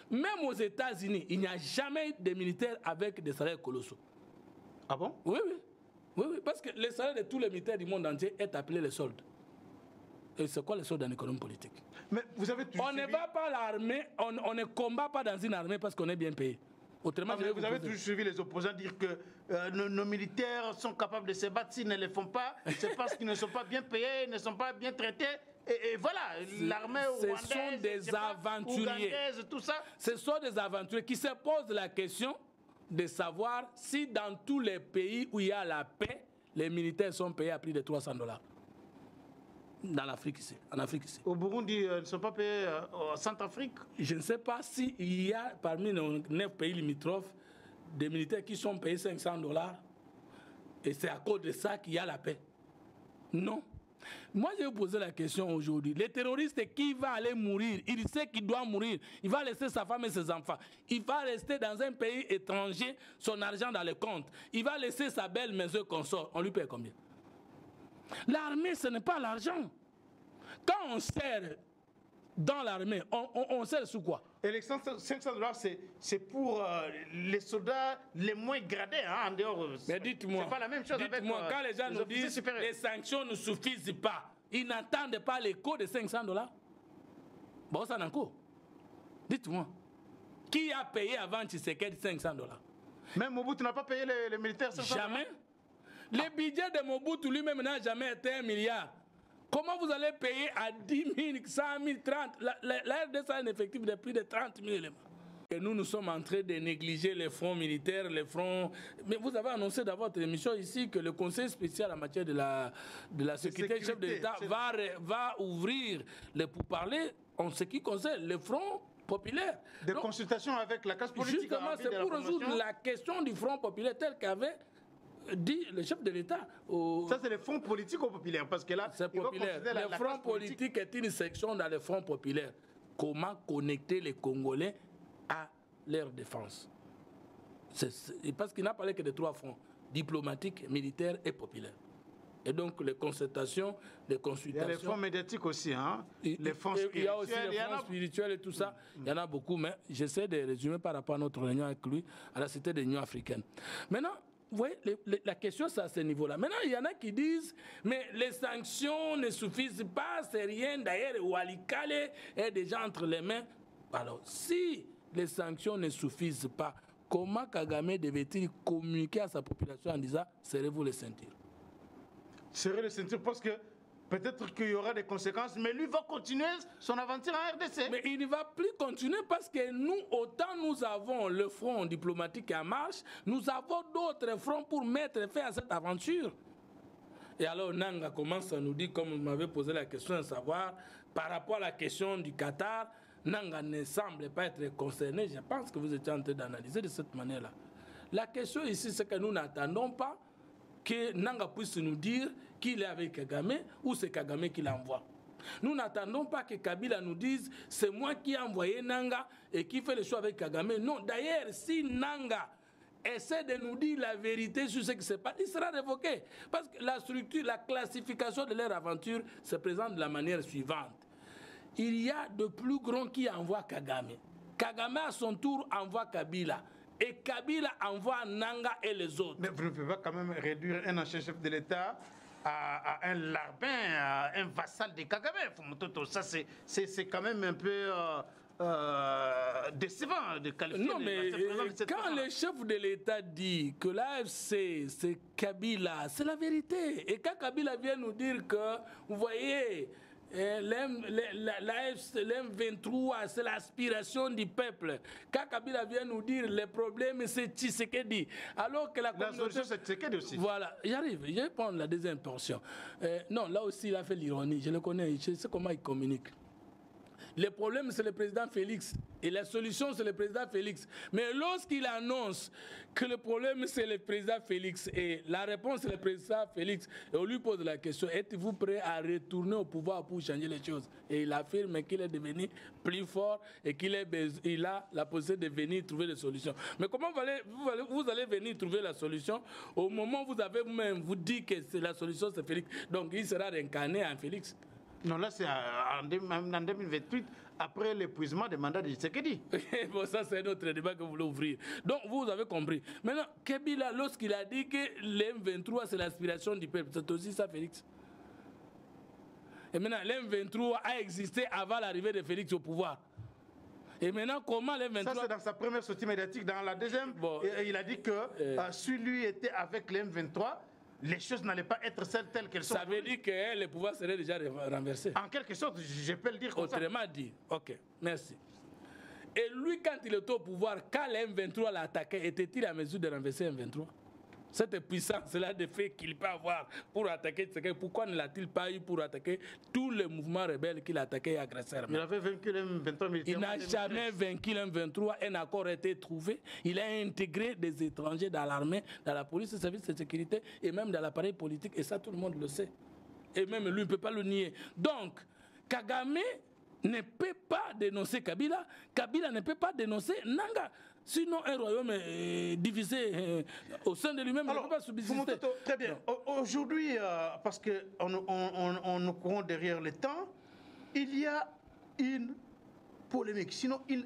même aux États-Unis, il n'y a jamais de militaires avec des salaires colossaux. Ah bon? Oui, oui. Oui, oui, parce que le salaire de tous les militaires du monde entier est appelé le solde. Et c'est quoi le solde en économie politique? Mais vous avez toujours on ne va pas l'armée, on ne combat pas dans une armée parce qu'on est bien payé. Autrement, vous avez toujours suivi les opposants dire que nos militaires sont capables de se battre. S'ils ne le font pas, c'est parce qu'ils ne sont pas bien payés, ne sont pas bien traités. Et voilà, l'armée rwandaise, ce sont des aventuriers. Tout ça. Ce sont des aventuriers qui se posent la question de savoir si dans tous les pays où il y a la paix, les militaires sont payés à plus de $300. Dans l'Afrique ici, en Afrique ici. Au Burundi, ils ne sont pas payés en Centrafrique? Je ne sais pas s'il y a parmi nos 9 pays limitrophes des militaires qui sont payés $500 et c'est à cause de ça qu'il y a la paix. Non. Moi, je vais vous poser la question aujourd'hui. Le terroriste qui va aller mourir, il sait qu'il doit mourir. Il va laisser sa femme et ses enfants. Il va rester dans un pays étranger, son argent dans le compte. Il va laisser sa belle maison consort. On lui paye combien? L'armée, ce n'est pas l'argent. Quand on sert dans l'armée, on sert sous quoi? Et les $500, c'est pour les soldats les moins gradés, hein, en dehors. Mais dites-moi, c'est pas la même chose avec quand les gens nous disent que les sanctions ne suffisent pas, ils n'attendent pas l'écho de $500. Bon, ça n'en court. Dites-moi, qui a payé avant Tshisekedi $500? Même Mobutu n'a pas payé les militaires, c'est ça? Jamais. Le budget de Mobutu lui-même n'a jamais été 1 milliard. Comment vous allez payer à 10 000, 100 000, 30 la RDC a un effectif de plus de 30 000 éléments. Et nous sommes en train de négliger les fonds militaires, les fonds... Mais vous avez annoncé dans votre émission ici que le Conseil spécial en matière de la sécurité, chef de l'État, va ouvrir les pourparlers en ce qui concerne les fonds populaires. Des consultations avec la classe politique. Justement, c'est pour résoudre la question du front populaire tel qu'avait dit le chef de l'État. Ça, c'est les fonds politiques ou populaires? Parce que là, c'est populaire. Le front politique est une section dans le front populaire. Comment connecter les Congolais à leur défense? Parce qu'il n'a parlé que de 3 fronts: diplomatique, militaire et populaire. Et donc les consultations, les consultations... Il y a les fonds médiatiques aussi, hein? Les fonds spirituels. Il y a aussi les fonds spirituels et tout ça. Il y en a beaucoup, mais j'essaie de résumer par rapport à notre réunion avec lui, à la Cité de l'Union africaine. Maintenant, vous voyez, la question c'est à ce niveau-là. Maintenant, il y en a qui disent, mais les sanctions ne suffisent pas, c'est rien. D'ailleurs, Walikale est déjà entre les mains. Alors, si les sanctions ne suffisent pas, comment Kagame devait-il communiquer à sa population en disant, serrez-vous les ceintures? Serrer les ceintures parce que peut-être qu'il y aura des conséquences, mais lui va continuer son aventure en RDC. Mais il ne va plus continuer parce que nous, autant nous avons le front diplomatique en marche, nous avons d'autres fronts pour mettre fin à cette aventure. Et alors Nanga commence à nous dire, comme vous m'avez posé la question, à savoir, par rapport à la question du Qatar, Nanga ne semble pas être concerné. Je pense que vous étiez en train d'analyser de cette manière-là. La question ici, c'est que nous n'attendons pas que Nanga puisse nous dire qu'il est avec Kagame ou c'est Kagame qui l'envoie. Nous n'attendons pas que Kabila nous dise c'est moi qui ai envoyé Nanga et qui fait le choix avec Kagame. Non, d'ailleurs, si Nanga essaie de nous dire la vérité sur ce qui se passe, il sera révoqué. Parce que la structure, la classification de leur aventure se présente de la manière suivante. Il y a de plus grands qui envoient Kagame. Kagame à son tour envoie Kabila. Et Kabila envoie Nanga et les autres. Mais vous ne pouvez pas quand même réduire un ancien chef de l'État à un larbin, à un vassal de Kagame. Ça, c'est quand même un peu décevant de qualifier. Non, mais quand le chef de l'État dit que l'AFC, c'est Kabila, c'est la vérité. Et quand Kabila vient nous dire que, vous voyez... l'M23, c'est l'aspiration du peuple. Quand Kabila vient nous dire le problème, c'est Tshisekedi. Alors que la solution, c'est Tshisekedi aussi. Voilà, j'arrive. Je vais prendre la deuxième portion. Non, là aussi, il a fait l'ironie. Je le connais, je sais comment il communique. Le problème, c'est le président Félix. Et la solution, c'est le président Félix. Mais lorsqu'il annonce que le problème, c'est le président Félix, et la réponse, c'est le président Félix, et on lui pose la question, êtes-vous prêt à retourner au pouvoir pour changer les choses? Et il affirme qu'il est devenu plus fort et qu'il a la possibilité de venir trouver des solutions. Mais comment vous allez venir trouver la solution au moment où vous avez vous-même vous dit que la solution, c'est Félix? Donc, il sera réincarné en Félix. Non, là, c'est en 2028, après l'épuisement des mandats de Tshisekedi. Bon, ça, c'est un autre débat que vous voulez ouvrir. Donc, vous avez compris. Maintenant, Kabila, lorsqu'il a dit que l'M23, c'est l'aspiration du peuple, c'est aussi ça, Félix. Et maintenant, l'M23 a existé avant l'arrivée de Félix au pouvoir. Et maintenant, comment l'M23... Ça, c'est dans sa première sortie médiatique. Dans la deuxième, bon, il a dit que si lui était avec l'M23, les choses n'allaient pas être telles qu'elles sont. Ça veut dire que le pouvoir serait déjà renversé. En quelque sorte, je peux le dire comme autrement dit. Ok, merci. Et lui, quand il était au pouvoir, quand l'M23 l'a attaqué, était-il à mesure de renverser l'M23? Cette puissance-là de fait qu'il peut avoir pour attaquer, pourquoi ne l'a-t-il pas eu pour attaquer tous les mouvements rebelles qu'il a attaqués agressèrent? Il avait vaincu l'M23 militaire. Il n'a jamais vaincu l'M23. Un accord a été trouvé. Il a intégré des étrangers dans l'armée, dans la police, les services de sécurité et même dans l'appareil politique. Et ça, tout le monde le sait. Et même lui ne peut pas le nier. Donc, Kagame ne peut pas dénoncer Kabila. Kabila ne peut pas dénoncer Nanga. Sinon, un royaume divisé au sein de lui-même ne peut pas subsister. Très bien. Aujourd'hui, parce qu'on nous courons derrière le temps, il y a une polémique, sinon une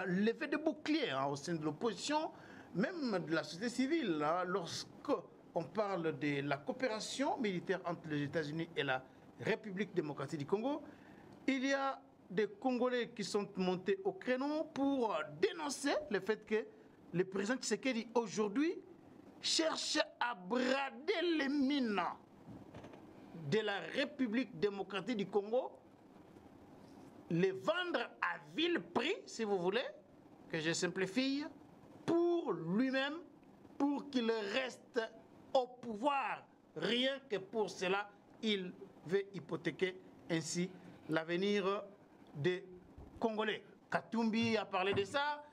levée de boucliers au sein de l'opposition, même de la société civile, lorsqu'on parle de la coopération militaire entre les États-Unis et la République démocratique du Congo. Il y a des Congolais qui sont montés au créneau pour dénoncer le fait que le président Tshisekedi aujourd'hui cherche à brader les mines de la République démocratique du Congo, les vendre à vil prix, si vous voulez, que je simplifie, pour lui-même, pour qu'il reste au pouvoir. Rien que pour cela, il veut hypothéquer ainsi l'avenir des Congolais. Katumbi a parlé de ça.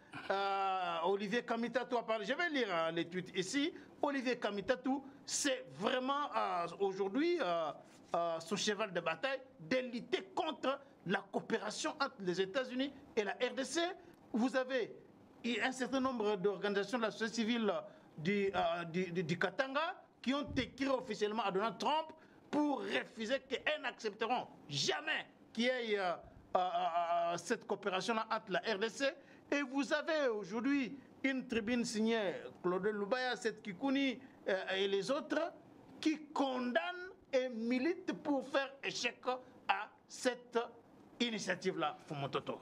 Olivier Kamitatou a parlé. Je vais lire les tweets ici. Olivier Kamitatou, c'est vraiment aujourd'hui son cheval de bataille de lutter contre la coopération entre les États-Unis et la RDC. Vous avez un certain nombre d'organisations de la société civile du Katanga qui ont écrit officiellement à Donald Trump pour refuser qu'elles n'accepteront jamais qu'il y ait cette coopération-là entre la RDC. Et vous avez aujourd'hui une tribune signée Claude Lubaya, Seth Kikouni et les autres qui condamnent et militent pour faire échec à cette initiative-là, Fumototo.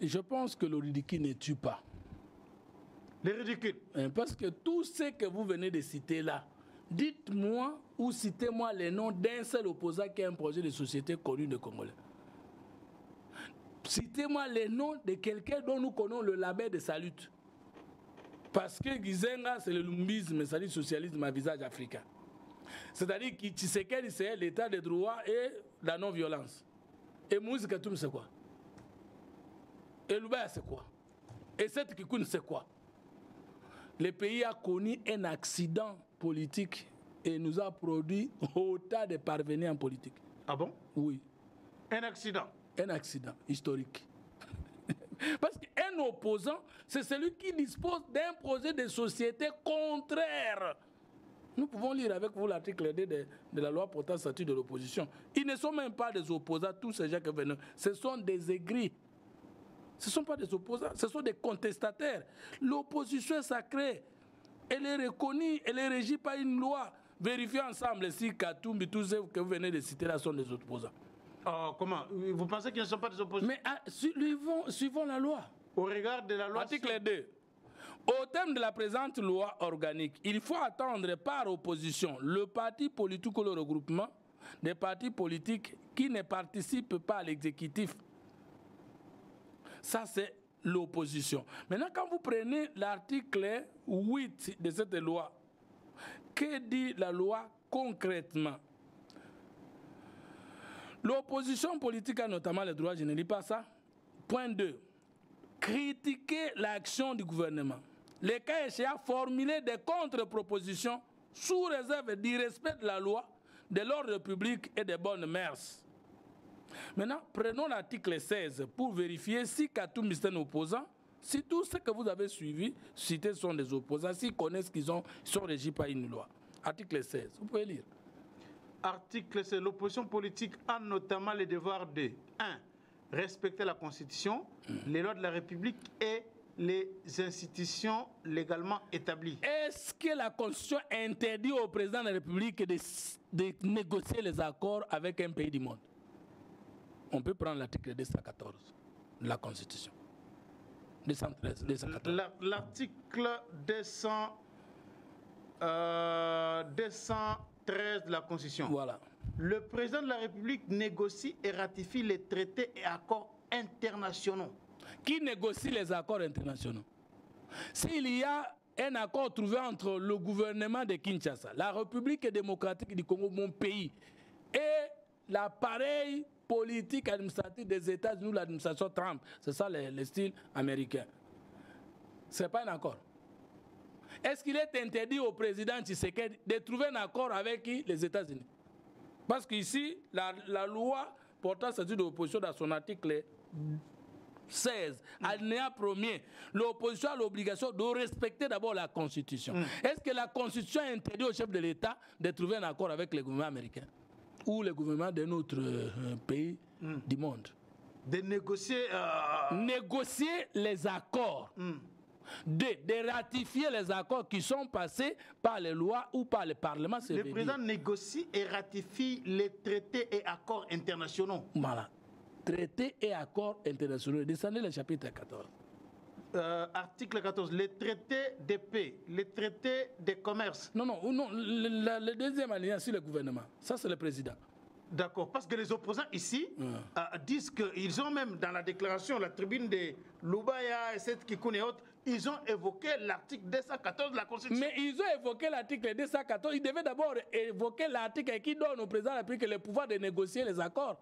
Je pense que le ridicule ne tue pas. Le ridicule. Parce que tout ce que vous venez de citer là, dites-moi ou citez-moi les noms d'un seul opposant qui a un projet de société connu de Congolais. Citez-moi les noms de quelqu'un dont nous connaissons le label de sa lutte. Parce que Gizenga, c'est le lumbisme, c'est-à-dire socialisme à visage africain. C'est-à-dire que Tshisekedi, c'est l'état de droit et la non-violence. Et Moïse Katumbi, c'est quoi? Et Lubaya, c'est quoi? Et Seth Kikouni, c'est quoi? Le pays a connu un accident politique et nous a produit autant de parvenus en politique. Ah bon? Oui. Un accident? Un accident historique. Parce qu'un opposant, c'est celui qui dispose d'un projet de société contraire. Nous pouvons lire avec vous l'article 2 de la loi portant statut de l'opposition. Ils ne sont même pas des opposants, tous ces gens qui viennent. Ce sont des aigris. Ce ne sont pas des opposants, ce sont des contestataires. L'opposition est sacrée. Elle est reconnue, elle est régie par une loi. Vérifiez ensemble si Katumbi, tous ceux que vous venez de citer là sont des opposants. Comment? Vous pensez qu'ils ne sont pas des opposants? Mais suivons la loi. Au regard de la loi... Article 2. Au terme de la présente loi organique, il faut attendre par opposition le parti politique ou le regroupement des partis politiques qui ne participent pas à l'exécutif. Ça, c'est l'opposition. Maintenant, quand vous prenez l'article 8 de cette loi, que dit la loi concrètement? L'opposition politique a notamment le droit, je ne lis pas ça. Point 2. Critiquer l'action du gouvernement. Les cas échéants, formuler des contre-propositions sous réserve du respect de la loi, de l'ordre public et des bonnes mœurs. Maintenant, prenons l'article 16 pour vérifier si Katumbi est un opposant, si tous ceux que vous avez suivis, cités sont des opposants, s'ils connaissent qu'ils sont régis par une loi. Article 16, vous pouvez lire. Article 16, l'opposition politique a notamment le devoir de 1. Respecter la Constitution, les lois de la République et les institutions légalement établies. Est-ce que la Constitution interdit au président de la République de négocier les accords avec un pays du monde? On peut prendre l'article 214 de la Constitution. 213, 214. L'article 213 de la Constitution. Voilà. Le président de la République négocie et ratifie les traités et accords internationaux. Qui négocie les accords internationaux? S'il y a un accord trouvé entre le gouvernement de Kinshasa, la République démocratique du Congo, mon pays, et l'appareil politique administratif des États-Unis, l'administration Trump, c'est ça le style américain. Ce n'est pas un accord. Est-ce qu'il est interdit au président Tshisekedi de trouver un accord avec qui? Les États-Unis? Parce qu'ici, la loi portant statut de l'opposition dans son article 16, alinéa 1er, l'opposition a l'obligation de respecter d'abord la Constitution. Est-ce que la Constitution interdit au chef de l'État de trouver un accord avec le gouvernement américain ou le gouvernement d'un autre pays du monde? De négocier... Négocier les accords. De ratifier les accords qui sont passés par les lois ou par le Parlement. Le président négocie et ratifie les traités et accords internationaux. Voilà. Traités et accords internationaux. Descendez le chapitre 14. Article 14, les traités de paix, les traités de commerce. Non, le deuxième alinéa sur le gouvernement. Ça, c'est le président. D'accord, parce que les opposants ici disent qu'ils ont même dans la déclaration, la tribune de Lubaya et cette Kikoun et autres, ils ont évoqué l'article 214 de la Constitution. Mais ils ont évoqué l'article 214. Ils devaient d'abord évoquer l'article qui donne au président de la République le pouvoir de négocier les accords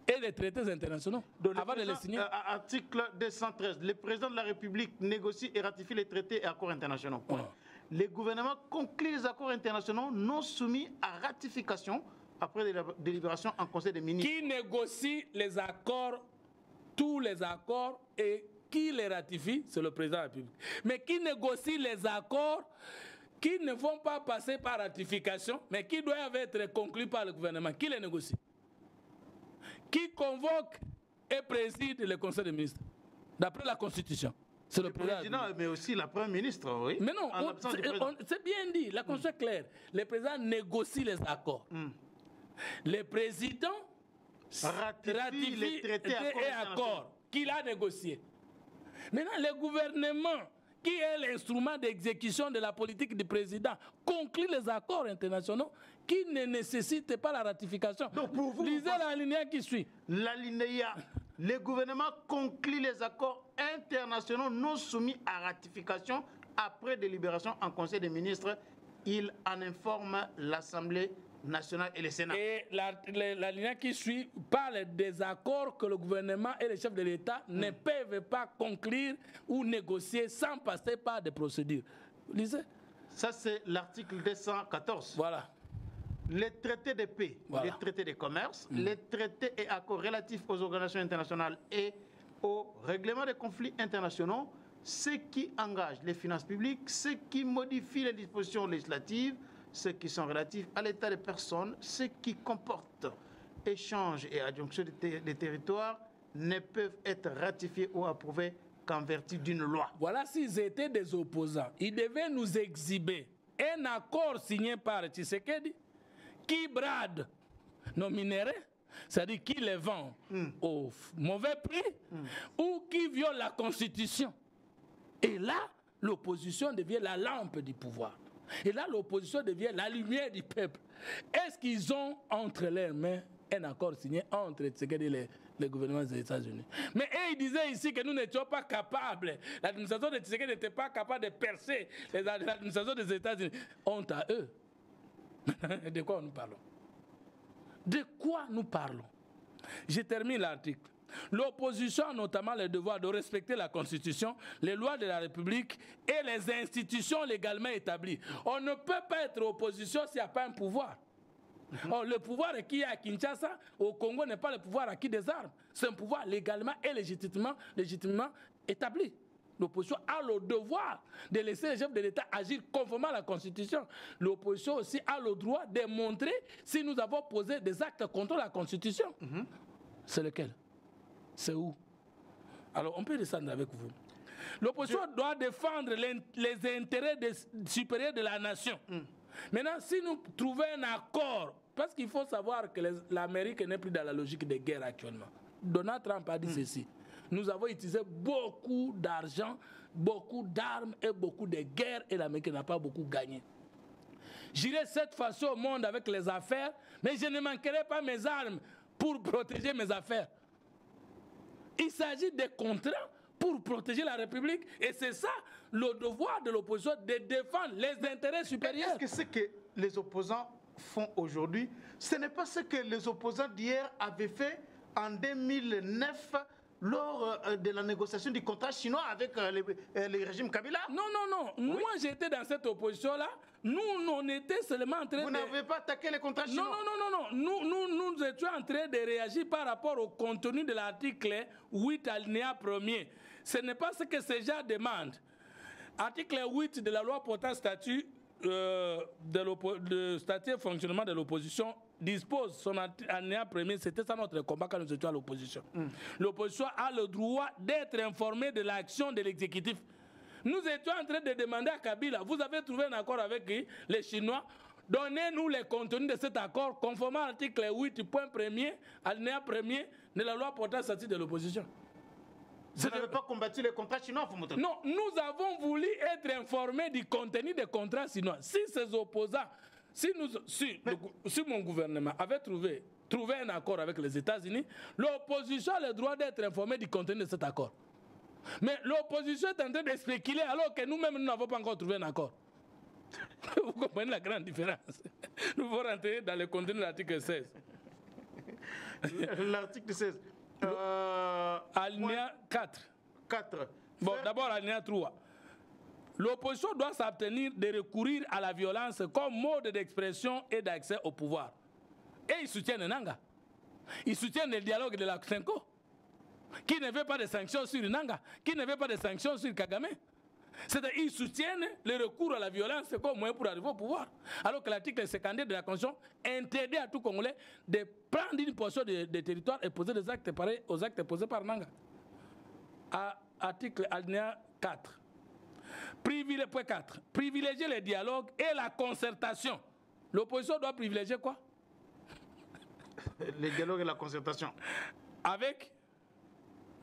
et les traités internationaux avant de les signer. Article 213. Le président de la République négocie et ratifie les traités et accords internationaux. Les gouvernements concluent les accords internationaux non soumis à ratification après délibération en Conseil des ministres. Qui négocie les accords, tous les accords, et qui les ratifie, c'est le président de la République. Mais qui négocie les accords qui ne vont pas passer par ratification, mais qui doivent être conclus par le gouvernement? Qui les négocie? Qui convoque et préside le Conseil des ministres, d'après la Constitution? C'est le président, mais aussi la Première ministre, oui. Mais non, c'est bien dit, la Constitution est claire. Le président négocie les accords. Le président ratifie les traités et accords qu'il a négociés. Maintenant, le gouvernement, qui est l'instrument d'exécution de la politique du président, conclut les accords internationaux qui ne nécessitent pas la ratification. Donc pour vous, lisez l'alinéa qui suit. L'alinéa, le gouvernement conclut les accords internationaux non soumis à ratification après délibération en Conseil des ministres. Il en informe l'Assemblée nationale et le Sénat. Et la ligne qui suit parle des accords que le gouvernement et les chefs de l'État ne peuvent pas conclure ou négocier sans passer par des procédures. Lisez. Ça, c'est l'article 214. Voilà. Les traités de paix, les traités de commerce, les traités et accords relatifs aux organisations internationales et au règlement des conflits internationaux, ce qui engage les finances publiques, ce qui modifie les dispositions législatives, ceux qui sont relatifs à l'état des personnes, ceux qui comportent échange et adjonction des territoires, ne peuvent être ratifiés ou approuvés qu'en vertu d'une loi. Voilà, s'ils étaient des opposants, ils devaient nous exhiber un accord signé par Tshisekedi qui brade nos minéraux, c'est-à-dire qui les vend au mauvais prix ou qui viole la Constitution. Et là, l'opposition devient la lampe du pouvoir. Et là, l'opposition devient la lumière du peuple. Est-ce qu'ils ont entre leurs mains un accord signé entre Tshisekedi et le gouvernement des États-Unis? Mais ils disaient ici que nous n'étions pas capables. L'administration de Tshisekedi n'était pas capable de percer l'administration des États-Unis. Honte à eux. De quoi nous parlons? De quoi nous parlons? Je termine l'article. L'opposition a notamment le devoir de respecter la Constitution, les lois de la République et les institutions légalement établies. On ne peut pas être opposition s'il n'y a pas un pouvoir. Or, le pouvoir qui est à Kinshasa, au Congo, n'est pas le pouvoir acquis des armes. C'est un pouvoir légalement et légitimement établi. L'opposition a le devoir de laisser les chefs de l'État agir conformément à la Constitution. L'opposition aussi a le droit de montrer si nous avons posé des actes contre la Constitution. C'est lequel? C'est où? Alors, on peut descendre avec vous. L'opposition doit défendre les intérêts supérieurs de la nation. Maintenant, si nous trouvons un accord, parce qu'il faut savoir que l'Amérique n'est plus dans la logique de guerre actuellement. Donald Trump a dit ceci. Nous avons utilisé beaucoup d'argent, beaucoup d'armes et beaucoup de guerres et l'Amérique n'a pas beaucoup gagné. J'irai cette fois-ci au monde avec les affaires, mais je ne manquerai pas mes armes pour protéger mes affaires. Il s'agit des contrats pour protéger la République et c'est ça le devoir de l'opposition, de défendre les intérêts supérieurs. Est-ce que ce que les opposants font aujourd'hui, ce n'est pas ce que les opposants d'hier avaient fait en 2009 lors de la négociation du contrat chinois avec le régime Kabila? Non. Oui. Moi, j'étais dans cette opposition-là. Nous, on était seulement en train de... Vous n'avez pas attaqué les contrats chinois? Non. Nous étions en train de réagir par rapport au contenu de l'article 8 alinéa 1er. Ce n'est pas ce que ces gens demandent. Article 8 de la loi portant statut statut et fonctionnement de l'opposition dispose son alinéa 1er, c'était ça notre combat quand nous étions à l'opposition. L'opposition a le droit d'être informée de l'action de l'exécutif. Nous étions en train de demander à Kabila, vous avez trouvé un accord avec les Chinois, donnez-nous les contenus de cet accord conformément à l'article 8, point 1er, alinéa 1er de la loi portant statut de l'opposition. Vous n'avez pas combattu les contrats chinois, Fumoto? Non, nous avons voulu être informés du contenu des contrats chinois. Si ces opposants, si mon gouvernement avait trouvé un accord avec les États-Unis, l'opposition a le droit d'être informée du contenu de cet accord. Mais l'opposition est en train de spéculer alors que nous-mêmes, nous n'avons pas encore trouvé un accord. Vous comprenez la grande différence? Nous allons rentrer dans le contenu de l'article 16. L'article 16. Alinéa 4. 4. Bon, d'abord, alinéa 3. L'opposition doit s'abstenir de recourir à la violence comme mode d'expression et d'accès au pouvoir. Et ils soutiennent Nanga. Ils soutiennent le dialogue de la Senko. Qui ne veut pas de sanctions sur Nanga, qui ne veut pas de sanctions sur Kagame. C'est-à-dire qu'ils soutiennent le recours à la violence comme moyen pour arriver au pouvoir. Alors que l'article 52 de la Constitution interdit à tout Congolais de prendre une portion des territoires et poser des actes pareils aux actes posés par Nanga. Article alinéa 4. Point 4. Privilégier le dialogue et la concertation. L'opposition doit privilégier quoi? Le dialogue et la concertation. Avec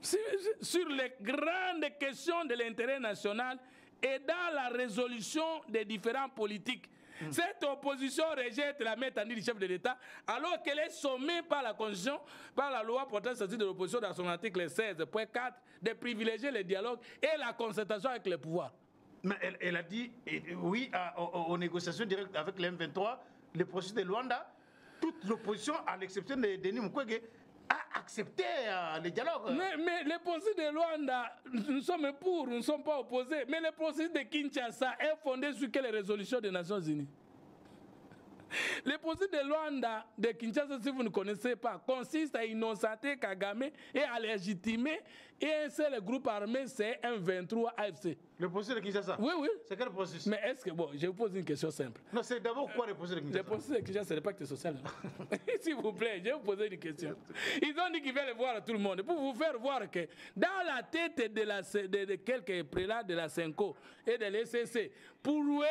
sur les grandes questions de l'intérêt national et dans la résolution des différents politiques. Cette opposition rejette la main tendue du chef de l'État alors qu'elle est sommée par la Constitution, par la loi portant statut de l'opposition dans son article 16.4 de privilégier le dialogue et la concertation avec le pouvoir. Mais elle a dit oui aux négociations directes avec le M23, le processus de Luanda, toute l'opposition, à l'exception de Denis Mukwege, a accepté le dialogue. Mais le processus de Luanda, nous sommes pour, nous ne sommes pas opposés. Mais le processus de Kinshasa est fondé sur quelle résolution des Nations Unies? Le processus de Luanda de Kinshasa, si vous ne connaissez pas, consiste à innocenter Kagame et à légitimer un seul groupe armé, c'est M23 AFC. Le processus de Kinshasa? Oui, oui. C'est quel processus? Mais est-ce que, bon, je vous pose une question simple. Non, c'est d'abord quoi le processus de Kinshasa? Le processus de Kinshasa, c'est le pacte social. S'il vous plaît, je vais vous poser une question. Ils ont dit qu'ils veulent voir à tout le monde. Pour vous faire voir que dans la tête de quelques prélats de la Senko et de l'ECC, pour eux,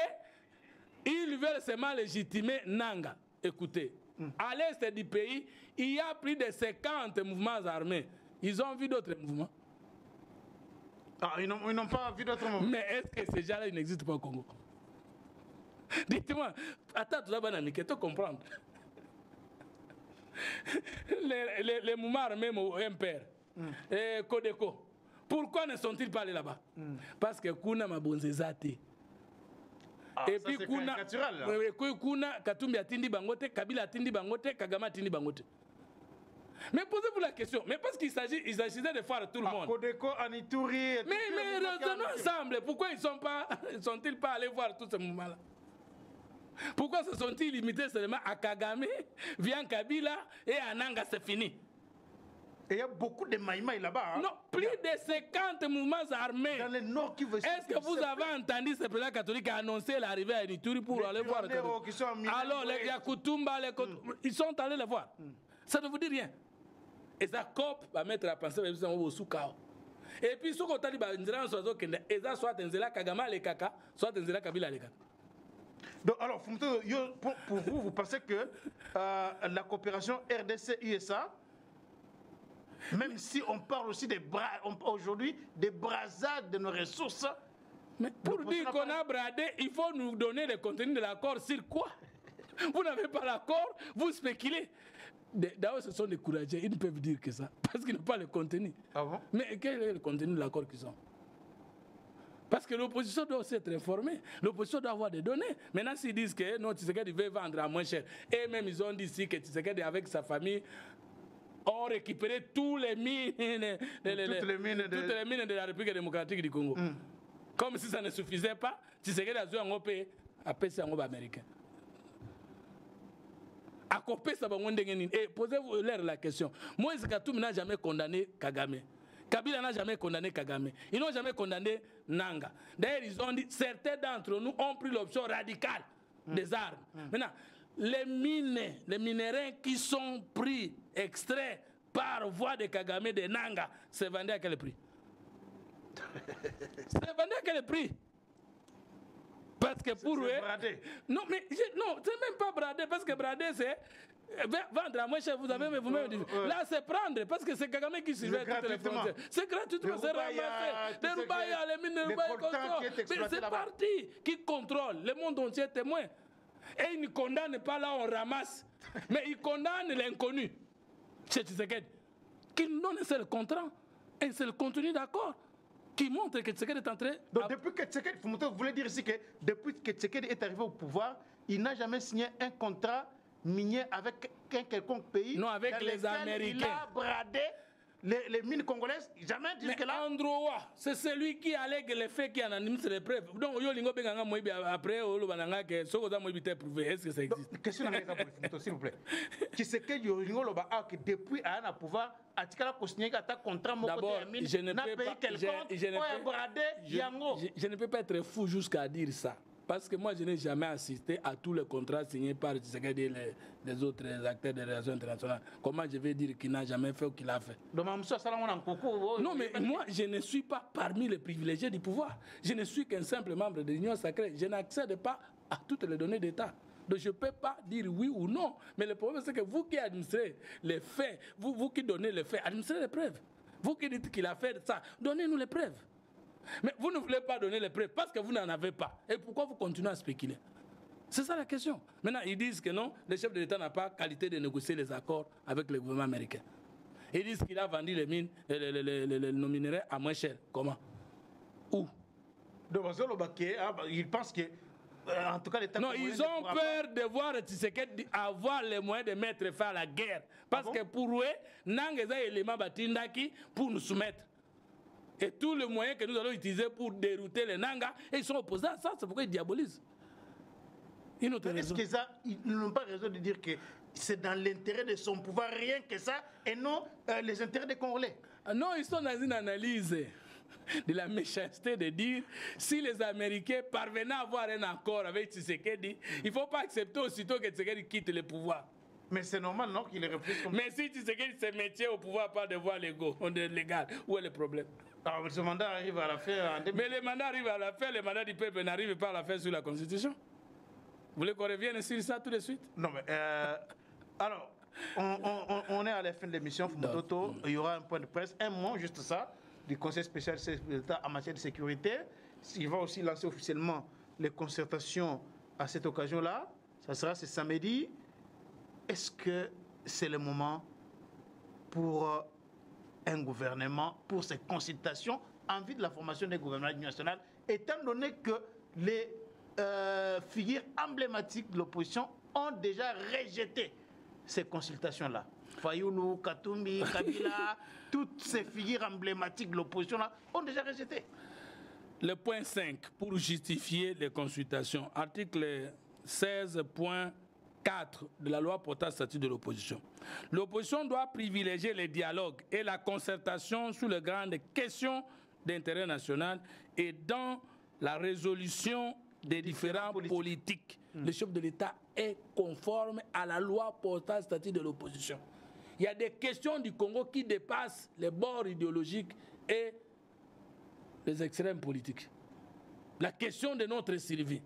ils veulent seulement légitimer Nanga. Écoutez, à l'est du pays, il y a plus de 50 mouvements armés. Ils ont vu d'autres mouvements. Ah, ils n'ont pas vu d'autres mouvements. Mais est-ce que ces gens-là n'existent pas au Congo? Dites-moi, attends, tout d'abord, Nami, que tu comprends. Les mouvements armés, MPR, et Kodeko, pourquoi ne sont-ils pas allés là-bas? Parce que Kuna m'a bonzezate. Et puis Kuna, Katumbi atindi bangote, Kabila atindi bangote, Kagame atindi bangote. Mais posez-vous la question, mais parce qu'il s'agissait de faire tout le monde. Kodeko, Anituri... Mais raisonnons ensemble, pourquoi ils sont-ils pas allés voir tous ces mouvements-là? Pourquoi se sont-ils limités seulement à Kagame, via Kabila et à Nanga, c'est fini? Et il y a beaucoup de maïmaï là-bas. Hein? Non, plus de 50 mouvements armés. Dans le nord qui veut... Est-ce que vous avez entendu ce président catholique annoncer l'arrivée à Ituri pour aller voir le Alors, les Yakutumba, ils sont allés le voir. Ça ne vous dit rien. Et ça COP va mettre à penser au Soukao. Et puis, ce qu'on t'a dit, c'est soit Nzela Kagama le Kaka, soit Nzela Kabila le Kaka. Donc, alors, pour vous, vous pensez que la coopération RDC-USA, même si on parle aussi aujourd'hui des brasades de nos ressources. Mais pour dire qu'on a bradé, il faut nous donner le contenu de l'accord sur quoi? Vous n'avez pas l'accord, vous spéculez. D'ailleurs, ce sont des courageux, ils ne peuvent dire que ça, parce qu'ils n'ont pas le contenu. Ah bon? Mais quel est le contenu de l'accord qu'ils ont? Parce que l'opposition doit aussi être informée. L'opposition doit avoir des données. Maintenant, s'ils disent que non, Tshisekedi veut vendre à moins cher, et même ils ont dit ici que Tshisekedi avec sa famille ont récupéré toutes les mines de la République démocratique du Congo. Comme si ça ne suffisait pas, Tshisekedi a joué en OP, à PC en américain. À copé, ça va et posez-vous leur la question. Moïse Katumbi n'a jamais condamné Kagame. Kabila n'a jamais condamné Kagame. Ils n'ont jamais condamné Nanga. D'ailleurs, ils ont dit, certains d'entre nous ont pris l'option radicale des armes. Maintenant, les minéraux qui sont pris, extraits par voie de Kagame, de Nanga, c'est vendu à quel prix? C'est vendu à quel prix? Parce que pour eux... Bradé. Non, mais non, c'est même pas bradé, parce que bradé, c'est Vendre à moins cher, vous avez vous-même dit. Là, c'est prendre, parce que c'est Kagame qui surveille toutes les frontières. C'est gratuitement, c'est ramassé. Des Rubaya, les mines de Rubaya, c'est parti qui contrôle. Le monde entier est témoin. Et il ne condamne pas là, on ramasse. Mais il condamne l'inconnu. C'est Tshisekedi. Qui nous donne un seul contrat, un seul contenu d'accord, qui montre que Tshisekedi est entré. Donc, depuis que Tshisekedi, vous voulez dire ici que depuis que Tshisekedi est arrivé au pouvoir, il n'a jamais signé un contrat minier avec un quelconque pays. Non, avec les Américains. Il a bradé les mines congolaises, jamais jusque-là. Androa, c'est celui qui allègue les faits qui en anime les preuves. Donc, après, est-ce que ça existe? Question s'il vous plaît. Tshisekedi, depuis qu'il a pouvoir, d'abord, je ne peux pas être fou jusqu'à dire ça. Parce que moi, je n'ai jamais assisté à tous les contrats signés par Tshisekedi et les autres acteurs des relations internationales. Comment je vais dire qu'il n'a jamais fait ou qu'il a fait? Non, mais moi, je ne suis pas parmi les privilégiés du pouvoir. Je ne suis qu'un simple membre de l'Union sacrée. Je n'accède pas à toutes les données d'État. Donc je ne peux pas dire oui ou non. Mais le problème, c'est que vous qui administrez les faits, vous qui donnez les faits, administrez les preuves. Vous qui dites qu'il a fait ça, donnez-nous les preuves. Mais vous ne voulez pas donner les preuves parce que vous n'en avez pas. Et pourquoi vous continuez à spéculer? C'est ça la question. Maintenant, ils disent que non, le chef de l'État n'a pas qualité de négocier les accords avec le gouvernement américain. Ils disent qu'il a vendu les mines, nos minerais à moins cher. Comment? Où? Ils pensent que, en tout cas, l'État... Non, ils ont peur de voir Tshisekedi avoir les moyens de mettre fin à la guerre. Parce que pour eux, Nangeza élément batindaki pour nous soumettre. Et tous les moyens que nous allons utiliser pour dérouter les Nangas, ils sont opposés à ça, c'est pourquoi ils diabolisent. Est-ce qu'ils n'ont pas raison de dire que c'est dans l'intérêt de son pouvoir, rien que ça, et non les intérêts des Congolais? Non, ils sont dans une analyse de la méchanceté de dire si les Américains parvenaient à avoir un accord avec Tshisekedi, il ne faut pas accepter aussitôt que Tshisekedi quitte le pouvoir. Mais c'est normal, non, qu'il réfléchisse comme ça. Mais si Tshisekedi se mettait au pouvoir par des voies légales, où est le problème? Alors, ce mandat arrive à la fin. Mais le mandat arrive à la fin, le mandat du peuple n'arrive pas à la fin sur la Constitution. Vous voulez qu'on revienne sur ça tout de suite? Non, mais alors, on est à la fin de l'émission. Il y aura un point de presse, un mot, juste ça, du Conseil spécial de l'État en matière de sécurité. Il va aussi lancer officiellement les concertations à cette occasion-là. Ça sera ce samedi. Est-ce que c'est le moment pour un gouvernement, pour ces consultations en vue de la formation des gouvernements de l'Union nationale, étant donné que les figures emblématiques de l'opposition ont déjà rejeté ces consultations-là? Fayoulou, Katumbi, Kabila, toutes ces figures emblématiques de l'opposition-là ont déjà rejeté. Le point 5, pour justifier les consultations, article 16.4 de la loi portant statut de l'opposition. L'opposition doit privilégier les dialogues et la concertation sur les grandes questions d'intérêt national et dans la résolution des différents politiques. Le chef de l'État est conforme à la loi portant statut de l'opposition. Il y a des questions du Congo qui dépassent les bords idéologiques et les extrêmes politiques. La question de notre survie,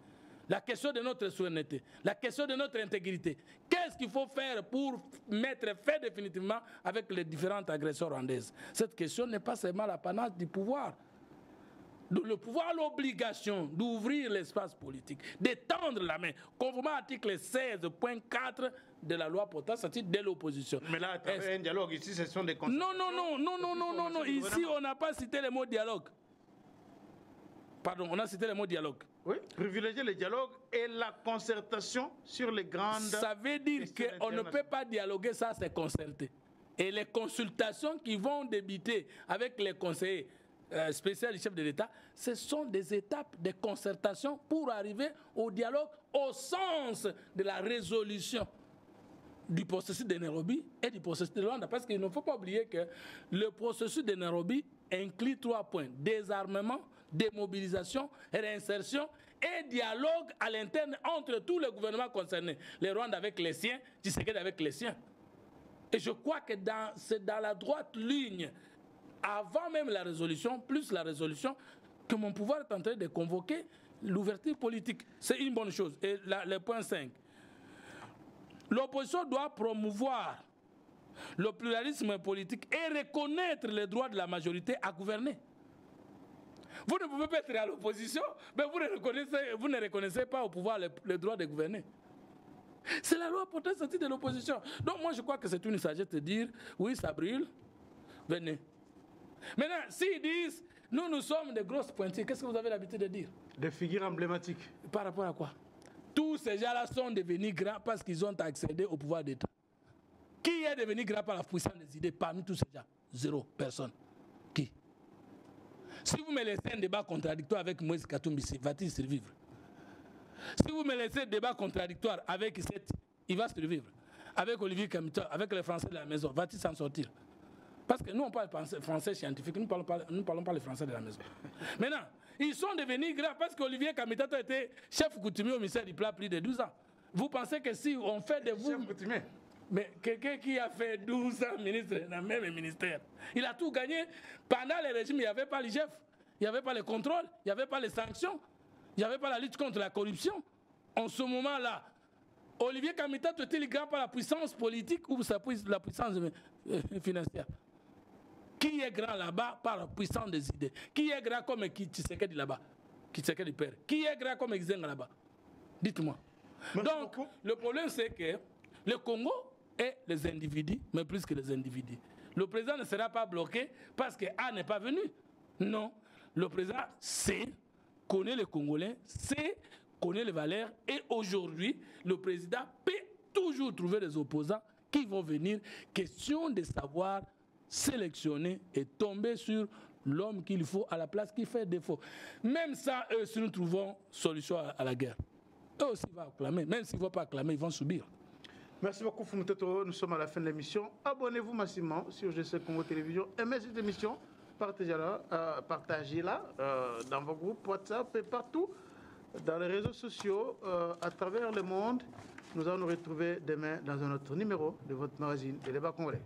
la question de notre souveraineté, la question de notre intégrité. Qu'est-ce qu'il faut faire pour mettre fin définitivement avec les différentes agressions rwandaises? Cette question n'est pas seulement l'apanage du pouvoir. Le pouvoir a l'obligation d'ouvrir l'espace politique, d'étendre la main, conformément à l'article 16.4 de la loi portant statut de l'opposition. Mais là, un dialogue ici, ce sont des consultations. Non. Ici, on n'a pas cité le mot dialogue. Pardon, on a cité le mot dialogue. Oui, privilégier le dialogue et la concertation sur les grandes... Ça veut dire qu'on ne peut pas dialoguer sans se concerter. Et les consultations qui vont débuter avec les conseillers spécial du chef de l'État, ce sont des étapes de concertation pour arriver au dialogue au sens de la résolution du processus de Nairobi et du processus de Luanda. Parce qu'il ne faut pas oublier que le processus de Nairobi inclut 3 points: désarmement, démobilisation, réinsertion et dialogue à l'interne entre tous les gouvernements concernés. Les Rwandais avec les siens, Tshisekedi avec les siens. Et je crois que c'est dans la droite ligne, avant même la résolution, plus la résolution, que mon pouvoir est en train de convoquer l'ouverture politique. C'est une bonne chose. Et le point 5. L'opposition doit promouvoir le pluralisme politique et reconnaître les droits de la majorité à gouverner. Vous ne pouvez pas être à l'opposition, mais vous ne reconnaissez pas au pouvoir le droit de gouverner. C'est la loi portant sortie de l'opposition. Donc moi je crois que c'est une sagesse de dire, oui ça brûle, venez. Maintenant, s'ils disent, nous sommes des grosses pointures, qu'est-ce que vous avez l'habitude de dire? Des figures emblématiques. Par rapport à quoi? Tous ces gens-là sont devenus grands parce qu'ils ont accédé au pouvoir d'État. Qui est devenu grand par la puissance des idées parmi tous ces gens? Zéro, personne. Qui? Si vous me laissez un débat contradictoire avec Moïse Katumbi, va-t-il survivre? Si vous me laissez un débat contradictoire avec il va survivre. Avec Olivier Kamita, avec les Français de la maison, va-t-il s'en sortir? Parce que nous, on parle français scientifique, nous ne parlons pas les Français de la maison. Maintenant, ils sont devenus grands parce qu'Olivier Kamita a été chef coutumier au ministère du Plat plus de 12 ans. Vous pensez que si on fait de vous... Chef coutumier. Mais quelqu'un qui a fait 12 ans ministre dans le même ministère, il a tout gagné. Pendant le régime, il n'y avait pas les chefs, il n'y avait pas les contrôles, il n'y avait pas les sanctions, il n'y avait pas la lutte contre la corruption. En ce moment-là, Olivier Kamita était grand par la puissance politique ou la puissance financière? Qui est grand là-bas par la puissance des idées? Qui est grand comme Tshisekedi là-bas? Tshisekedi père. Qui est grand comme Xenga là-bas? Dites-moi. Donc, le problème c'est que le Congo et les individus, mais plus que les individus. Le président ne sera pas bloqué parce que A n'est pas venu. Non. Le président sait, connaît les Congolais, sait, connaît les valeurs. Et aujourd'hui, le président peut toujours trouver des opposants qui vont venir. Question de savoir sélectionner et tomber sur l'homme qu'il faut à la place qui fait défaut. Même ça, eux, si nous trouvons solution à la guerre, eux aussi vont acclamer. Même s'ils ne vont pas acclamer, ils vont subir. Merci beaucoup Fumuteto, nous sommes à la fin de l'émission. Abonnez-vous massivement sur GC Congo Télévision. Aimez cette émission, partagez-la dans vos groupes WhatsApp et partout dans les réseaux sociaux à travers le monde. Nous allons nous retrouver demain dans un autre numéro de votre magazine Les Débats Congolais.